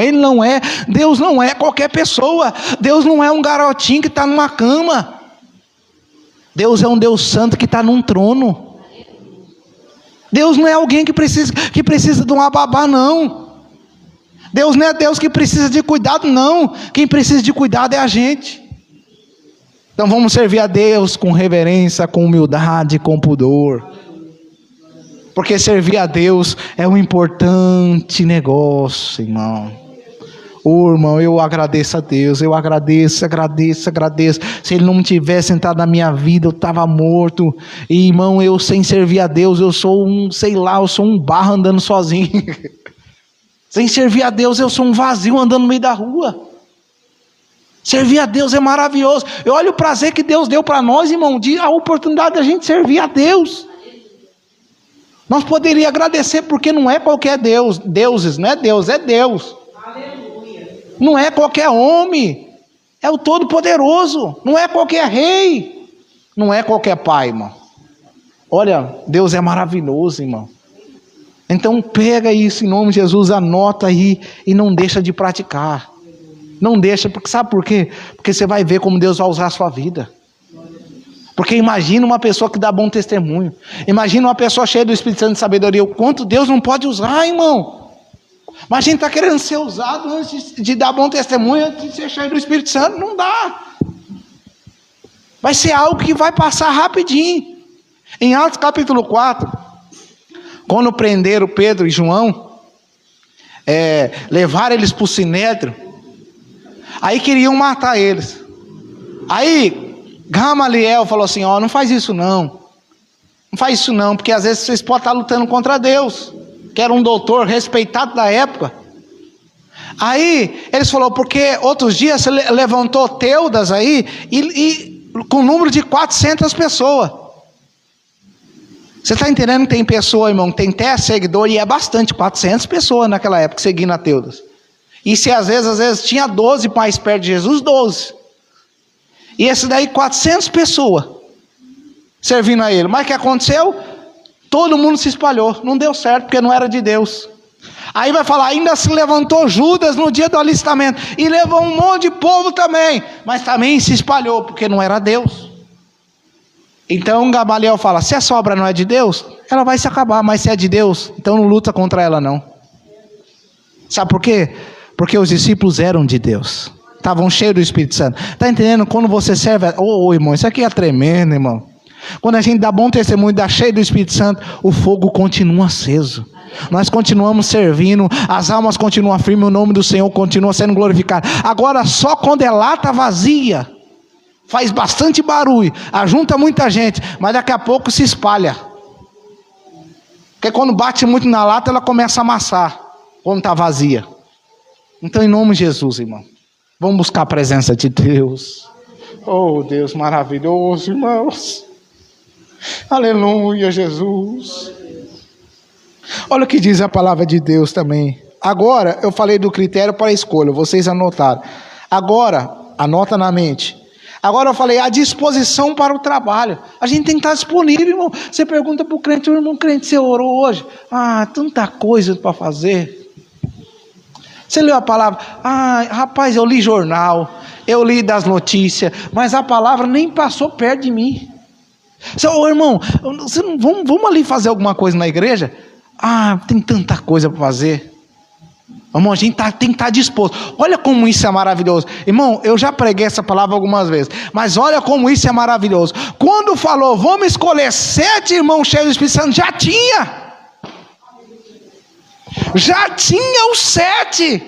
Deus não é qualquer pessoa. Deus não é um garotinho que está numa cama. Deus é um Deus santo que está num trono. Deus não é alguém que precisa de uma babá, não. Deus não é Deus que precisa de cuidado, não. Quem precisa de cuidado é a gente. Então vamos servir a Deus com reverência, com humildade, com pudor. Porque servir a Deus é um importante negócio, irmão. Irmão, eu agradeço a Deus, eu agradeço. Se Ele não tivesse entrado na minha vida, eu estava morto. E, irmão, eu sem servir a Deus, eu sou eu sou um barro andando sozinho. Sem servir a Deus, eu sou um vazio andando no meio da rua. Servir a Deus é maravilhoso. Eu olho o prazer que Deus deu para nós, irmão, a oportunidade da gente servir a Deus. Nós poderíamos agradecer porque não é qualquer deuses, não é Deus, é Deus. Não é qualquer homem, é o Todo-Poderoso, não é qualquer rei, não é qualquer pai, irmão. Olha, Deus é maravilhoso, irmão. Então pega isso em nome de Jesus, anota aí e não deixa de praticar. Não deixa, porque sabe por quê? Porque você vai ver como Deus vai usar a sua vida. Porque imagina uma pessoa que dá bom testemunho, imagina uma pessoa cheia do Espírito Santo de sabedoria, o quanto Deus não pode usar, irmão. Mas a gente está querendo ser usado antes de dar bom testemunho, antes de ser cheio do Espírito Santo, não dá. Vai ser algo que vai passar rapidinho. Em Atos capítulo 4, quando prenderam Pedro e João, levaram eles para o Sinédrio, aí queriam matar eles. Aí Gamaliel falou assim, não faz isso não. Não faz isso não, porque às vezes vocês podem estar lutando contra Deus, que era um doutor respeitado da época. Aí eles falaram, porque outros dias você levantou Teudas aí, e com o número de 400 pessoas. Você está entendendo que tem pessoa, irmão, tem até seguidor, e é bastante, 400 pessoas naquela época seguindo a Teudas. E se às vezes tinha 12 mais perto de Jesus, 12. E esse daí 400 pessoas servindo a ele. Mas o que aconteceu? Todo mundo se espalhou, não deu certo, porque não era de Deus. Aí vai falar, ainda se levantou Judas no dia do alistamento, e levou um monte de povo também, mas também se espalhou, porque não era Deus. Então Gamaliel fala, se essa obra não é de Deus, ela vai se acabar, mas se é de Deus, então não luta contra ela não. Sabe por quê? Porque os discípulos eram de Deus. estavam cheios do Espírito Santo. Está entendendo? Quando você serve... Irmão, isso aqui é tremendo, irmão. Quando a gente dá bom testemunho, dá cheio do Espírito Santo, o fogo continua aceso. Nós continuamos servindo, as almas continuam firmes, o nome do Senhor continua sendo glorificado. Agora, só quando é lata vazia, faz bastante barulho, ajunta muita gente, mas daqui a pouco se espalha. Porque quando bate muito na lata, ela começa a amassar, quando está vazia. Então, em nome de Jesus, irmão, vamos buscar a presença de Deus. Oh, Deus maravilhoso, irmãos. Aleluia, Jesus. Olha o que diz a palavra de Deus também. Agora, eu falei do critério para a escolha, vocês anotaram. Agora, anota na mente. Agora eu falei, a disposição para o trabalho. A gente tem que estar disponível, irmão. Você pergunta para o crente, irmão, crente, você orou hoje? Tanta coisa para fazer. Você leu a palavra? Rapaz, eu li jornal, eu li das notícias, mas a palavra nem passou perto de mim. Irmão, vamos ali fazer alguma coisa na igreja? Tem tanta coisa para fazer. Irmão, a gente tem que estar disposto. Olha como isso é maravilhoso. Irmão, eu já preguei essa palavra algumas vezes, mas olha como isso é maravilhoso. Quando falou, vamos escolher 7 irmãos cheios do Espírito Santo, já tinha os 7.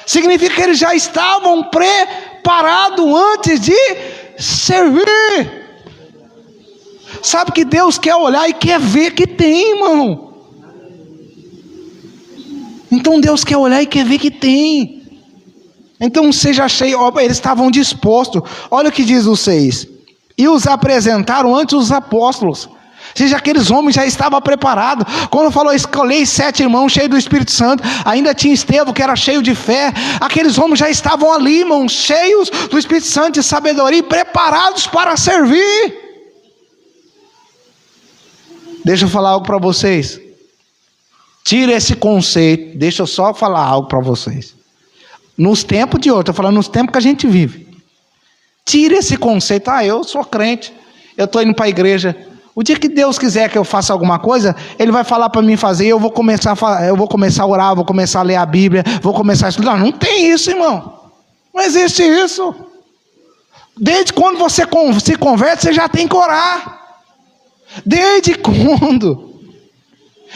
Significa que eles já estavam preparados antes de servir. Sabe que Deus quer olhar e quer ver que tem, irmão. Então Deus quer olhar e quer ver que tem. Então seja cheio. Eles estavam dispostos. Olha o que diz o 6. E os apresentaram ante os apóstolos. Seja, aqueles homens já estavam preparados. Quando falou, escolhei 7 irmãos cheios do Espírito Santo, ainda tinha Estevão que era cheio de fé. Aqueles homens já estavam ali, irmãos, cheios do Espírito Santo e sabedoria, preparados para servir. Deixa eu falar algo para vocês. Tira esse conceito. Deixa eu só falar algo para vocês. Nos tempos de hoje, estou falando nos tempos que a gente vive. Tira esse conceito. Eu sou crente, eu estou indo para a igreja. O dia que Deus quiser que eu faça alguma coisa, Ele vai falar para mim fazer, eu vou começar a orar, vou começar a ler a Bíblia, vou começar a estudar. Não tem isso, irmão. Não existe isso. Desde quando você se converte, você já tem que orar. Desde quando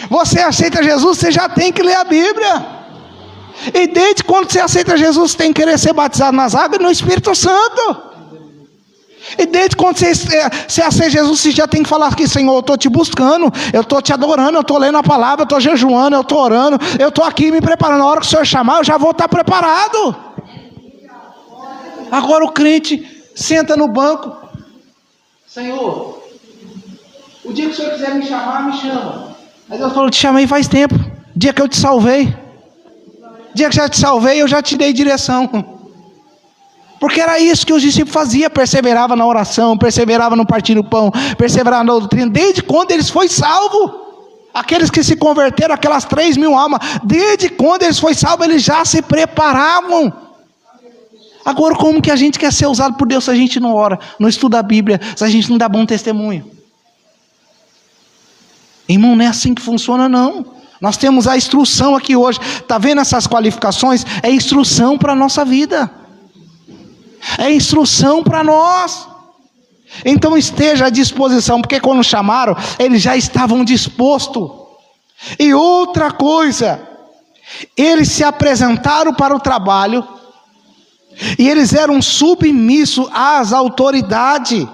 você aceita Jesus, você já tem que ler a Bíblia. E desde quando você aceita Jesus, você tem que querer ser batizado nas águas e no Espírito Santo. E desde quando você aceita Jesus, você já tem que falar aqui, Senhor, eu estou te buscando, eu estou te adorando, eu estou lendo a palavra, eu estou jejuando, eu estou orando, eu estou aqui me preparando. Na hora que o Senhor chamar, eu já vou estar preparado. Agora o crente senta no banco. Senhor, o dia que o Senhor quiser me chamar, me chama. Mas Deus falou, te chamei faz tempo. Dia que eu te salvei. Dia que já te salvei, eu já te dei direção. Porque era isso que os discípulos faziam. Perseverava na oração, perseverava no partir do pão, perseverava na doutrina. Desde quando eles foram salvos. Aqueles que se converteram, aquelas 3.000 almas, desde quando eles foram salvos, eles já se preparavam. Agora, como que a gente quer ser usado por Deus se a gente não ora, não estuda a Bíblia, se a gente não dá bom testemunho? Irmão, não é assim que funciona, não. Nós temos a instrução aqui hoje. Está vendo essas qualificações? É instrução para a nossa vida. É instrução para nós. Então esteja à disposição, porque quando chamaram, eles já estavam dispostos. E outra coisa, eles se apresentaram para o trabalho, e eles eram submissos às autoridades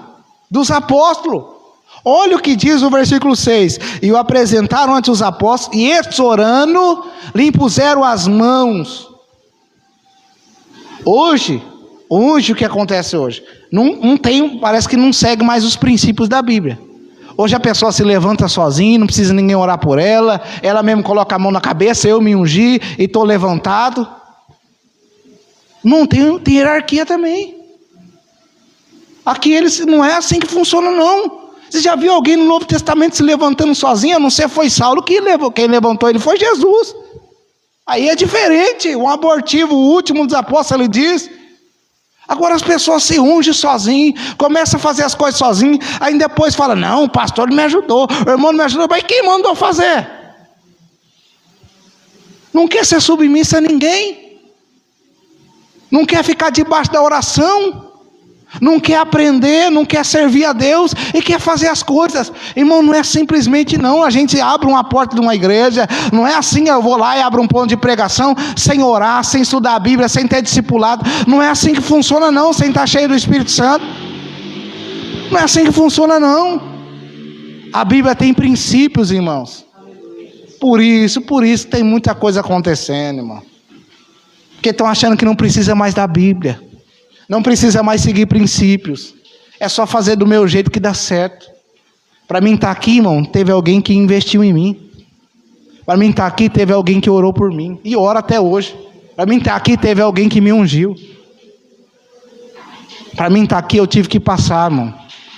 dos apóstolos. Olha o que diz o versículo 6. E o apresentaram ante os apóstolos, e estes orando, lhe impuseram as mãos. Hoje o que acontece hoje? Não tem, parece que não segue mais os princípios da Bíblia. Hoje a pessoa se levanta sozinha, não precisa ninguém orar por ela, ela mesmo coloca a mão na cabeça, eu me ungi e estou levantado. Não tem hierarquia também. Aqui eles não é assim que funciona, não. Você já viu alguém no Novo Testamento se levantando sozinho? A não ser foi Saulo que levou. Quem levantou ele foi Jesus. Aí é diferente. Um abortivo, o último dos apóstolos, ele diz. Agora as pessoas se ungem sozinhas, começam a fazer as coisas sozinhas, aí depois fala, não, o pastor me ajudou, o irmão me ajudou, mas quem mandou fazer? Não quer ser submissa a ninguém. não quer ficar debaixo da oração, não quer aprender, não quer servir a Deus e quer fazer as coisas. Irmão, não é simplesmente não, a gente abre uma porta de uma igreja, não é assim, eu vou lá e abro um ponto de pregação, sem orar, sem estudar a Bíblia, sem ter discipulado. Não é assim que funciona não, sem estar cheio do Espírito Santo. Não é assim que funciona não. A Bíblia tem princípios, irmãos. Por isso tem muita coisa acontecendo, irmão. Porque estão achando que não precisa mais da Bíblia, não precisa mais seguir princípios, é só fazer do meu jeito que dá certo. Para mim estar aqui, irmão, teve alguém que investiu em mim. Para mim estar aqui, teve alguém que orou por mim, e ora até hoje. Para mim estar aqui, teve alguém que me ungiu. Para mim estar aqui, eu tive que passar, irmão,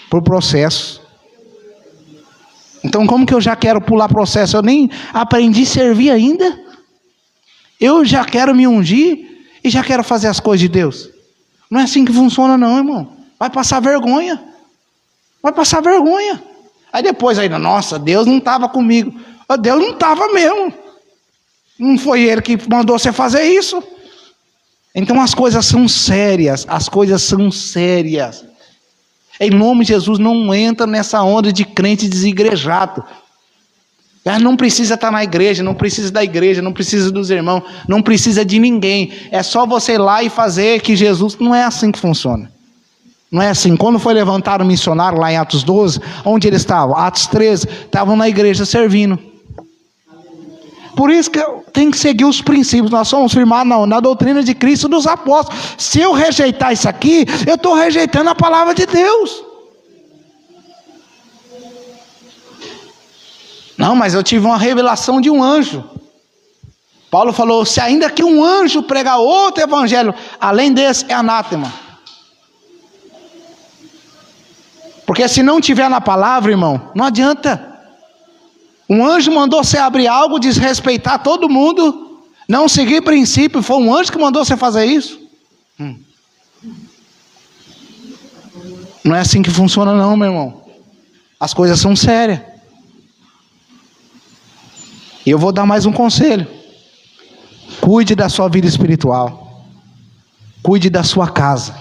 por processo. Então como que eu já quero pular processo? Eu nem aprendi a servir ainda, eu já quero me ungir e já quero fazer as coisas de Deus. Não é assim que funciona não, irmão. Vai passar vergonha. Vai passar vergonha. Aí depois ainda, nossa, Deus não estava comigo. Deus não estava mesmo. Não foi Ele que mandou você fazer isso. Então as coisas são sérias. As coisas são sérias. Em nome de Jesus, não entra nessa onda de crente desigrejado. Não precisa estar na igreja, não precisa da igreja, não precisa dos irmãos, não precisa de ninguém. É só você ir lá e fazer que Jesus... Não é assim que funciona. Não é assim. Quando foi levantar o missionário lá em Atos 12, onde eles estavam? Atos 13, estavam na igreja servindo. Por isso que tem que seguir os princípios. Nós somos firmados na doutrina de Cristo dos apóstolos. Se eu rejeitar isso aqui, eu estou rejeitando a palavra de Deus. Não, mas eu tive uma revelação de um anjo. Paulo falou, se ainda que um anjo pregar outro evangelho, além desse, é anátema. Porque se não tiver na palavra, irmão, não adianta. Um anjo mandou você abrir algo, desrespeitar todo mundo, não seguir princípio, foi um anjo que mandou você fazer isso? Não é assim que funciona não, meu irmão. As coisas são sérias. E eu vou dar mais um conselho. Cuide da sua vida espiritual. Cuide da sua casa.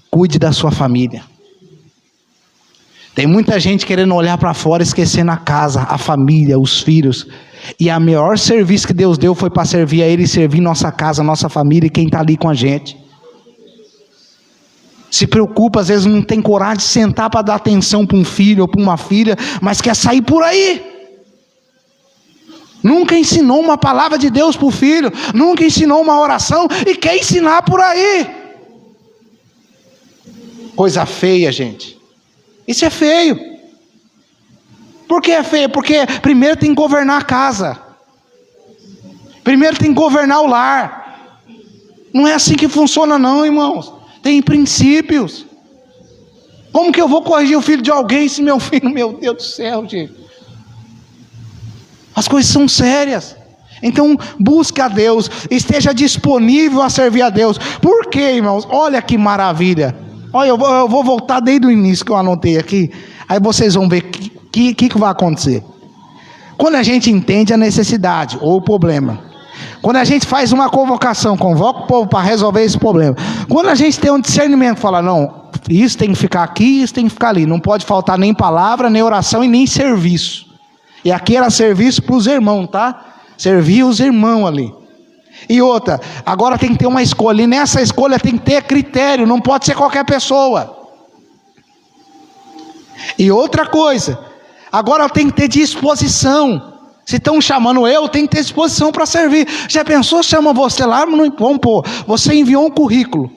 Cuide da sua família. Tem muita gente querendo olhar para fora, esquecendo a casa, a família, os filhos. E a maior serviço que Deus deu foi para servir a Ele e servir nossa casa, nossa família e quem está ali com a gente. Se preocupa, às vezes não tem coragem de sentar para dar atenção para um filho ou para uma filha, mas quer sair por aí. Nunca ensinou uma palavra de Deus para o filho, nunca ensinou uma oração e quer ensinar por aí. Coisa feia, gente. Isso é feio. Por que é feio? Porque primeiro tem que governar a casa. Primeiro tem que governar o lar. Não é assim que funciona não, irmãos. Tem princípios. Como que eu vou corrigir o filho de alguém se meu filho, meu Deus do céu, gente. As coisas são sérias. Então busque a Deus, esteja disponível a servir a Deus. Por quê, irmãos? Olha que maravilha. Olha, eu vou voltar desde o início que eu anotei aqui. Aí vocês vão ver o que vai acontecer. Quando a gente entende a necessidade ou o problema, quando a gente faz uma convocação, convoca o povo para resolver esse problema, quando a gente tem um discernimento, fala, não, isso tem que ficar aqui, isso tem que ficar ali, não pode faltar nem palavra, nem oração e nem serviço. E aqui era serviço para os irmãos, tá? Servia os irmãos ali. E outra, agora tem que ter uma escolha, e nessa escolha tem que ter critério, não pode ser qualquer pessoa. E outra coisa, agora tem que ter disposição. Se estão chamando eu tenho que ter disposição para servir. Já pensou, chama você lá, vamos pôr, você enviou um currículo.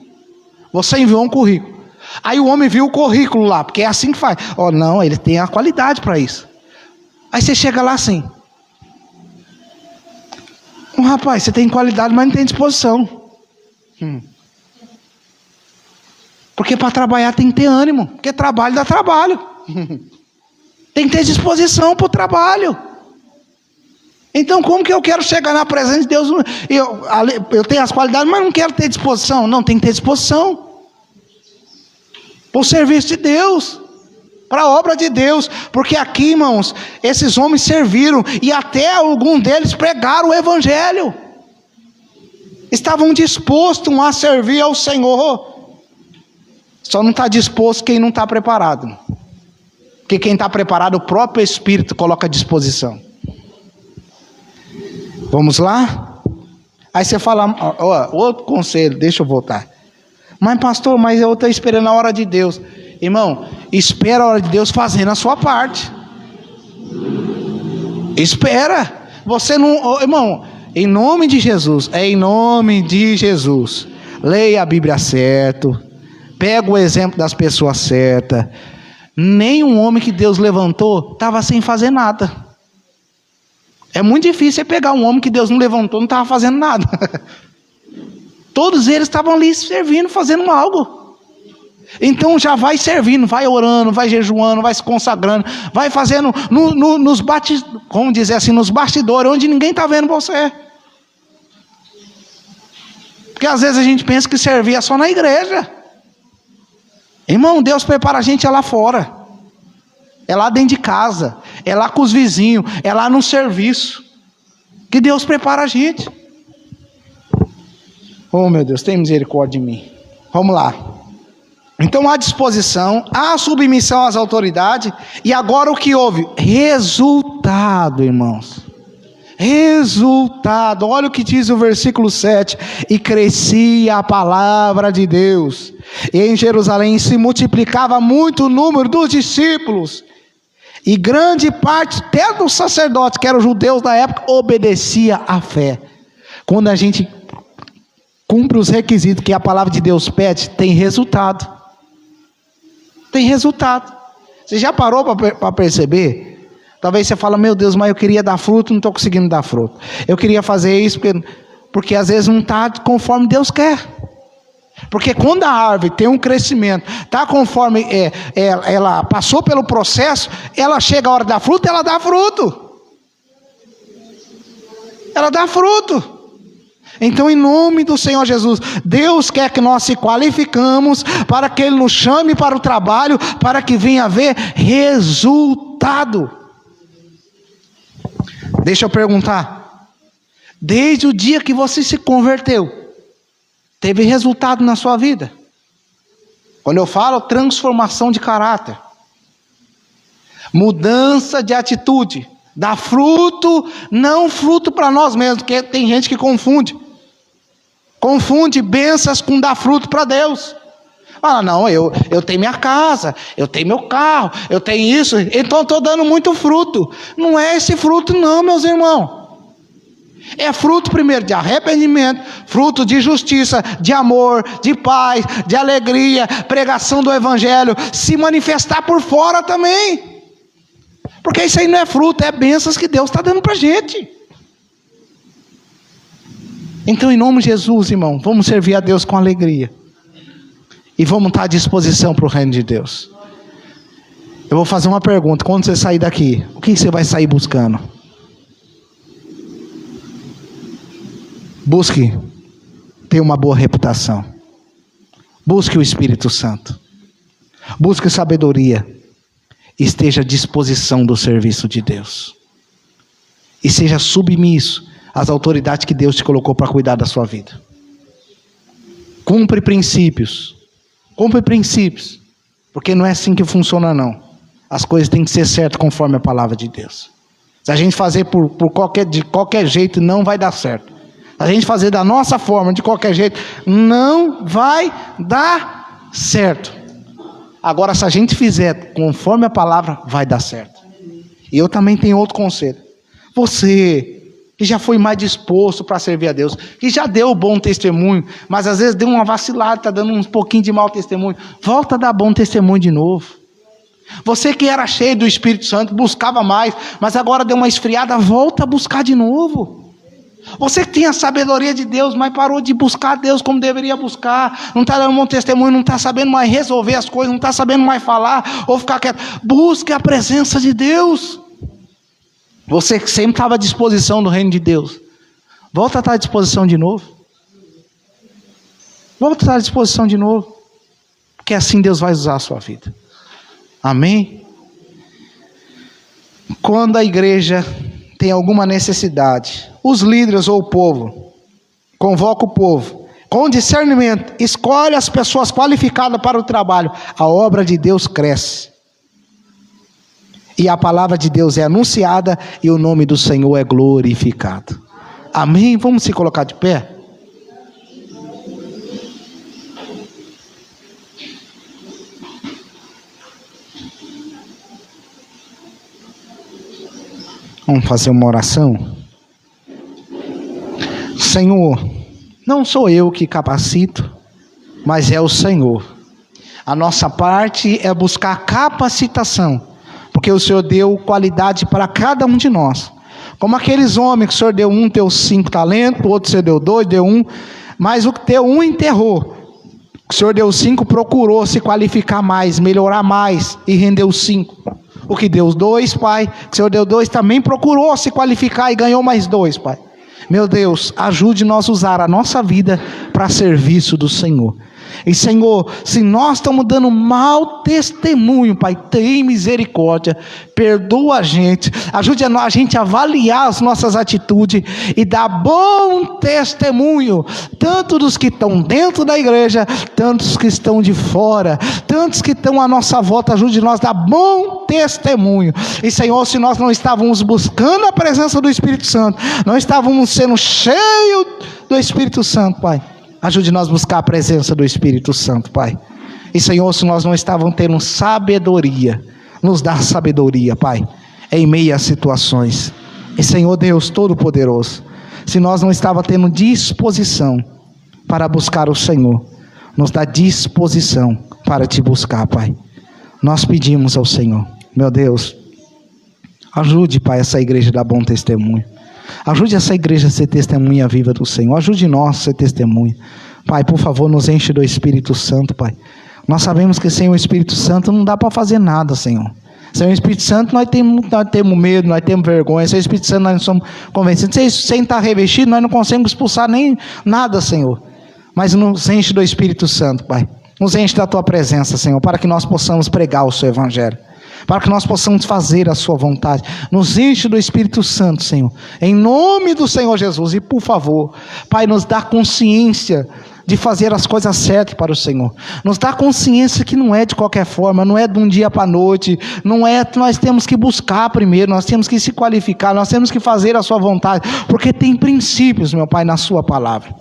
Você enviou um currículo. Aí o homem viu o currículo lá, porque é assim que faz. Oh, não, ele tem a qualidade para isso. Aí você chega lá assim. Rapaz, você tem qualidade, mas não tem disposição. Porque para trabalhar tem que ter ânimo. Porque trabalho dá trabalho. Tem que ter disposição para o trabalho. Então como que eu quero chegar na presença de Deus? Eu tenho as qualidades, mas não quero ter disposição. Não, tem que ter disposição para o serviço de Deus, para a obra de Deus. Porque aqui, irmãos, esses homens serviram, e até alguns deles pregaram o evangelho. estavam dispostos a servir ao Senhor. Só não está disposto quem não está preparado. Porque quem está preparado, o próprio Espírito coloca à disposição. Vamos lá? Aí você fala, outro conselho, deixa eu voltar. Mas pastor, mas eu estou esperando a hora de Deus. Irmão, espera a hora de Deus fazendo a sua parte. Espera. Você não, irmão, em nome de Jesus, em nome de Jesus, leia a Bíblia certo, pega o exemplo das pessoas certas. Nenhum homem que Deus levantou estava sem fazer nada. É muito difícil você pegar um homem que Deus não levantou, não estava fazendo nada. Todos eles estavam ali servindo, fazendo algo. Então já vai servindo, vai orando, vai jejuando, vai se consagrando, vai fazendo nos como dizer assim, nos bastidores, onde ninguém está vendo você. Porque às vezes a gente pensa que servir é só na igreja. Irmão, Deus prepara a gente lá fora. É lá dentro de casa, é lá com os vizinhos, é lá no serviço. Que Deus prepara a gente. Oh meu Deus, tem misericórdia de mim. Vamos lá. Então há disposição, há submissão às autoridades. E agora o que houve? Resultado, irmãos. Resultado. Olha o que diz o versículo 7. E crescia a palavra de Deus. E em Jerusalém se multiplicava muito o número dos discípulos. E grande parte, até dos sacerdotes, que eram judeus da época, obedecia à fé. Quando a gente cumpre os requisitos que a palavra de Deus pede, tem resultado. Tem resultado. Você já parou para perceber? Talvez você fala, meu Deus, mas eu queria dar fruto, não estou conseguindo dar fruto. Eu queria fazer isso, porque às vezes não está conforme Deus quer. Porque quando a árvore tem um crescimento, está conforme ela passou pelo processo, ela chega a hora da fruta, ela dá fruto. Ela dá fruto. Então, em nome do Senhor Jesus, Deus quer que nós se qualificamos para que Ele nos chame para o trabalho, para que venha haver resultado. Deixa eu perguntar, desde o dia que você se converteu, teve resultado na sua vida? Quando eu falo transformação de caráter, mudança de atitude, dá fruto, não fruto para nós mesmos, porque tem gente que confunde bênçãos com dar fruto para Deus. Ah, não, eu tenho minha casa, eu tenho meu carro, eu tenho isso, então estou dando muito fruto. Não é esse fruto não, meus irmãos. É fruto primeiro de arrependimento, fruto de justiça, de amor, de paz, de alegria, pregação do evangelho, se manifestar por fora também. Porque isso aí não é fruto, é bênçãos que Deus está dando para a gente. Então, em nome de Jesus, irmão, vamos servir a Deus com alegria. E vamos estar à disposição para o reino de Deus. Eu vou fazer uma pergunta, quando você sair daqui, o que você vai sair buscando? Busque ter uma boa reputação. Busque o Espírito Santo. Busque sabedoria. Esteja à disposição do serviço de Deus. E seja submisso às autoridades que Deus te colocou para cuidar da sua vida. Cumpre princípios. Cumpre princípios. Porque não é assim que funciona não. As coisas têm que ser certas conforme a palavra de Deus. Se a gente fazer de qualquer jeito, não vai dar certo. Se a gente fazer da nossa forma, de qualquer jeito, não vai dar certo. Agora, se a gente fizer conforme a palavra, vai dar certo. E eu também tenho outro conselho. Você que já foi mais disposto para servir a Deus, que já deu bom testemunho, mas às vezes deu uma vacilada, está dando um pouquinho de mau testemunho, volta a dar bom testemunho de novo. Você que era cheio do Espírito Santo, buscava mais, mas agora deu uma esfriada, volta a buscar de novo. Você que tinha a sabedoria de Deus, mas parou de buscar Deus como deveria buscar, não está dando um bom testemunho, não está sabendo mais resolver as coisas, não está sabendo mais falar, ou ficar quieto, busque a presença de Deus. Você que sempre estava à disposição do reino de Deus, volta a estar à disposição de novo. Volta a estar à disposição de novo, porque assim Deus vai usar a sua vida. Amém? Quando a igreja tem alguma necessidade, os líderes ou o povo convoca o povo, com discernimento, escolhe as pessoas qualificadas para o trabalho, a obra de Deus cresce. E a palavra de Deus é anunciada e o nome do Senhor é glorificado. Amém? Vamos se colocar de pé? Vamos fazer uma oração? Senhor, não sou eu que capacito, mas é o Senhor. A nossa parte é buscar capacitação, porque o Senhor deu qualidade para cada um de nós. Como aqueles homens que o Senhor deu um, deu 5 talentos, o outro o Senhor deu 2, deu 1, mas o que deu 1 enterrou. O Senhor deu 5, procurou se qualificar mais, melhorar mais e rendeu 5. O que deu 2, Pai, o Senhor deu 2, também procurou se qualificar e ganhou mais 2, Pai. Meu Deus, ajude nós a usar a nossa vida para serviço do Senhor. E Senhor, se nós estamos dando mau testemunho, Pai, tem misericórdia, perdoa a gente, ajude a gente a avaliar as nossas atitudes e dar bom testemunho, tanto dos que estão dentro da igreja, tantos que estão de fora, tantos que estão à nossa volta, ajude nós a dar bom testemunho. E Senhor, se nós não estávamos buscando a presença do Espírito Santo, não estávamos sendo cheios do Espírito Santo, Pai, ajude nós a buscar a presença do Espírito Santo, Pai. E Senhor, se nós não estávamos tendo sabedoria, nos dá sabedoria, Pai, em meio às situações. E Senhor Deus Todo-Poderoso, se nós não estávamos tendo disposição para buscar o Senhor, nos dá disposição para te buscar, Pai. Nós pedimos ao Senhor, meu Deus, ajude, Pai, essa igreja a dar bom testemunho. Ajude essa igreja a ser testemunha viva do Senhor. Ajude nós a ser testemunha. Pai, por favor, nos enche do Espírito Santo, Pai. Nós sabemos que sem o Espírito Santo não dá para fazer nada, Senhor. Sem o Espírito Santo nós temos medo, nós temos vergonha. Sem o Espírito Santo nós não somos convencidos. Sem estar revestido nós não conseguimos expulsar nem nada, Senhor. Mas nos enche do Espírito Santo, Pai. Nos enche da Tua presença, Senhor, para que nós possamos pregar o Seu Evangelho, para que nós possamos fazer a sua vontade. Nos enche do Espírito Santo, Senhor, em nome do Senhor Jesus. E por favor, Pai, nos dá consciência de fazer as coisas certas para o Senhor. Nos dá consciência que não é de qualquer forma, não é de um dia para a noite, não é, nós temos que buscar primeiro, nós temos que se qualificar, nós temos que fazer a sua vontade, porque tem princípios, meu Pai, na sua palavra.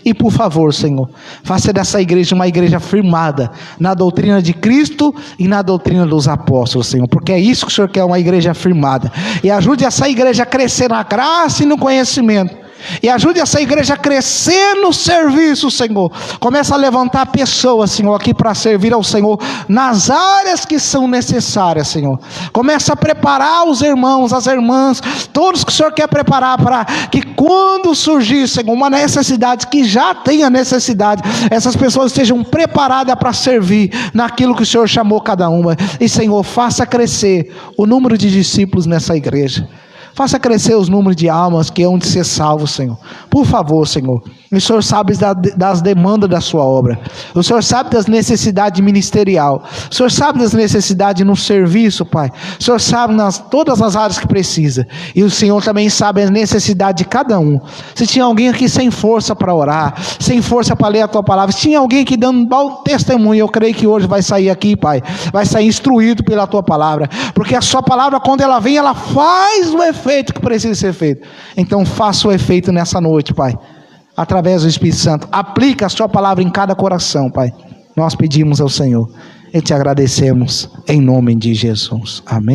E por favor, Senhor, faça dessa igreja uma igreja firmada na doutrina de Cristo e na doutrina dos apóstolos, Senhor, porque é isso que o Senhor quer, uma igreja firmada. E ajude essa igreja a crescer na graça e no conhecimento. E ajude essa igreja a crescer no serviço, Senhor. Começa a levantar pessoas, Senhor, aqui para servir ao Senhor nas áreas que são necessárias, Senhor. Começa a preparar os irmãos, as irmãs, todos que o Senhor quer preparar, para que quando surgir, Senhor, uma necessidade, que já tenha necessidade, essas pessoas estejam preparadas para servir naquilo que o Senhor chamou cada uma. E Senhor, faça crescer o número de discípulos nessa igreja. Faça crescer os números de almas que hão de ser salvos, Senhor. Por favor, Senhor. O Senhor sabe das demandas da sua obra. O Senhor sabe das necessidades ministerial. O Senhor sabe das necessidades no serviço, Pai. O Senhor sabe todas as áreas que precisa. E o Senhor também sabe a necessidade de cada um. Se tinha alguém aqui sem força para orar, sem força para ler a Tua palavra, se tinha alguém aqui dando bom testemunho, eu creio que hoje vai sair aqui, Pai. Vai sair instruído pela Tua palavra. Porque a Sua palavra, quando ela vem, ela faz o efeito que precisa ser feito. Então faça o efeito nessa noite, Pai, através do Espírito Santo. Aplica a Sua palavra em cada coração, Pai. Nós pedimos ao Senhor e te agradecemos em nome de Jesus. Amém.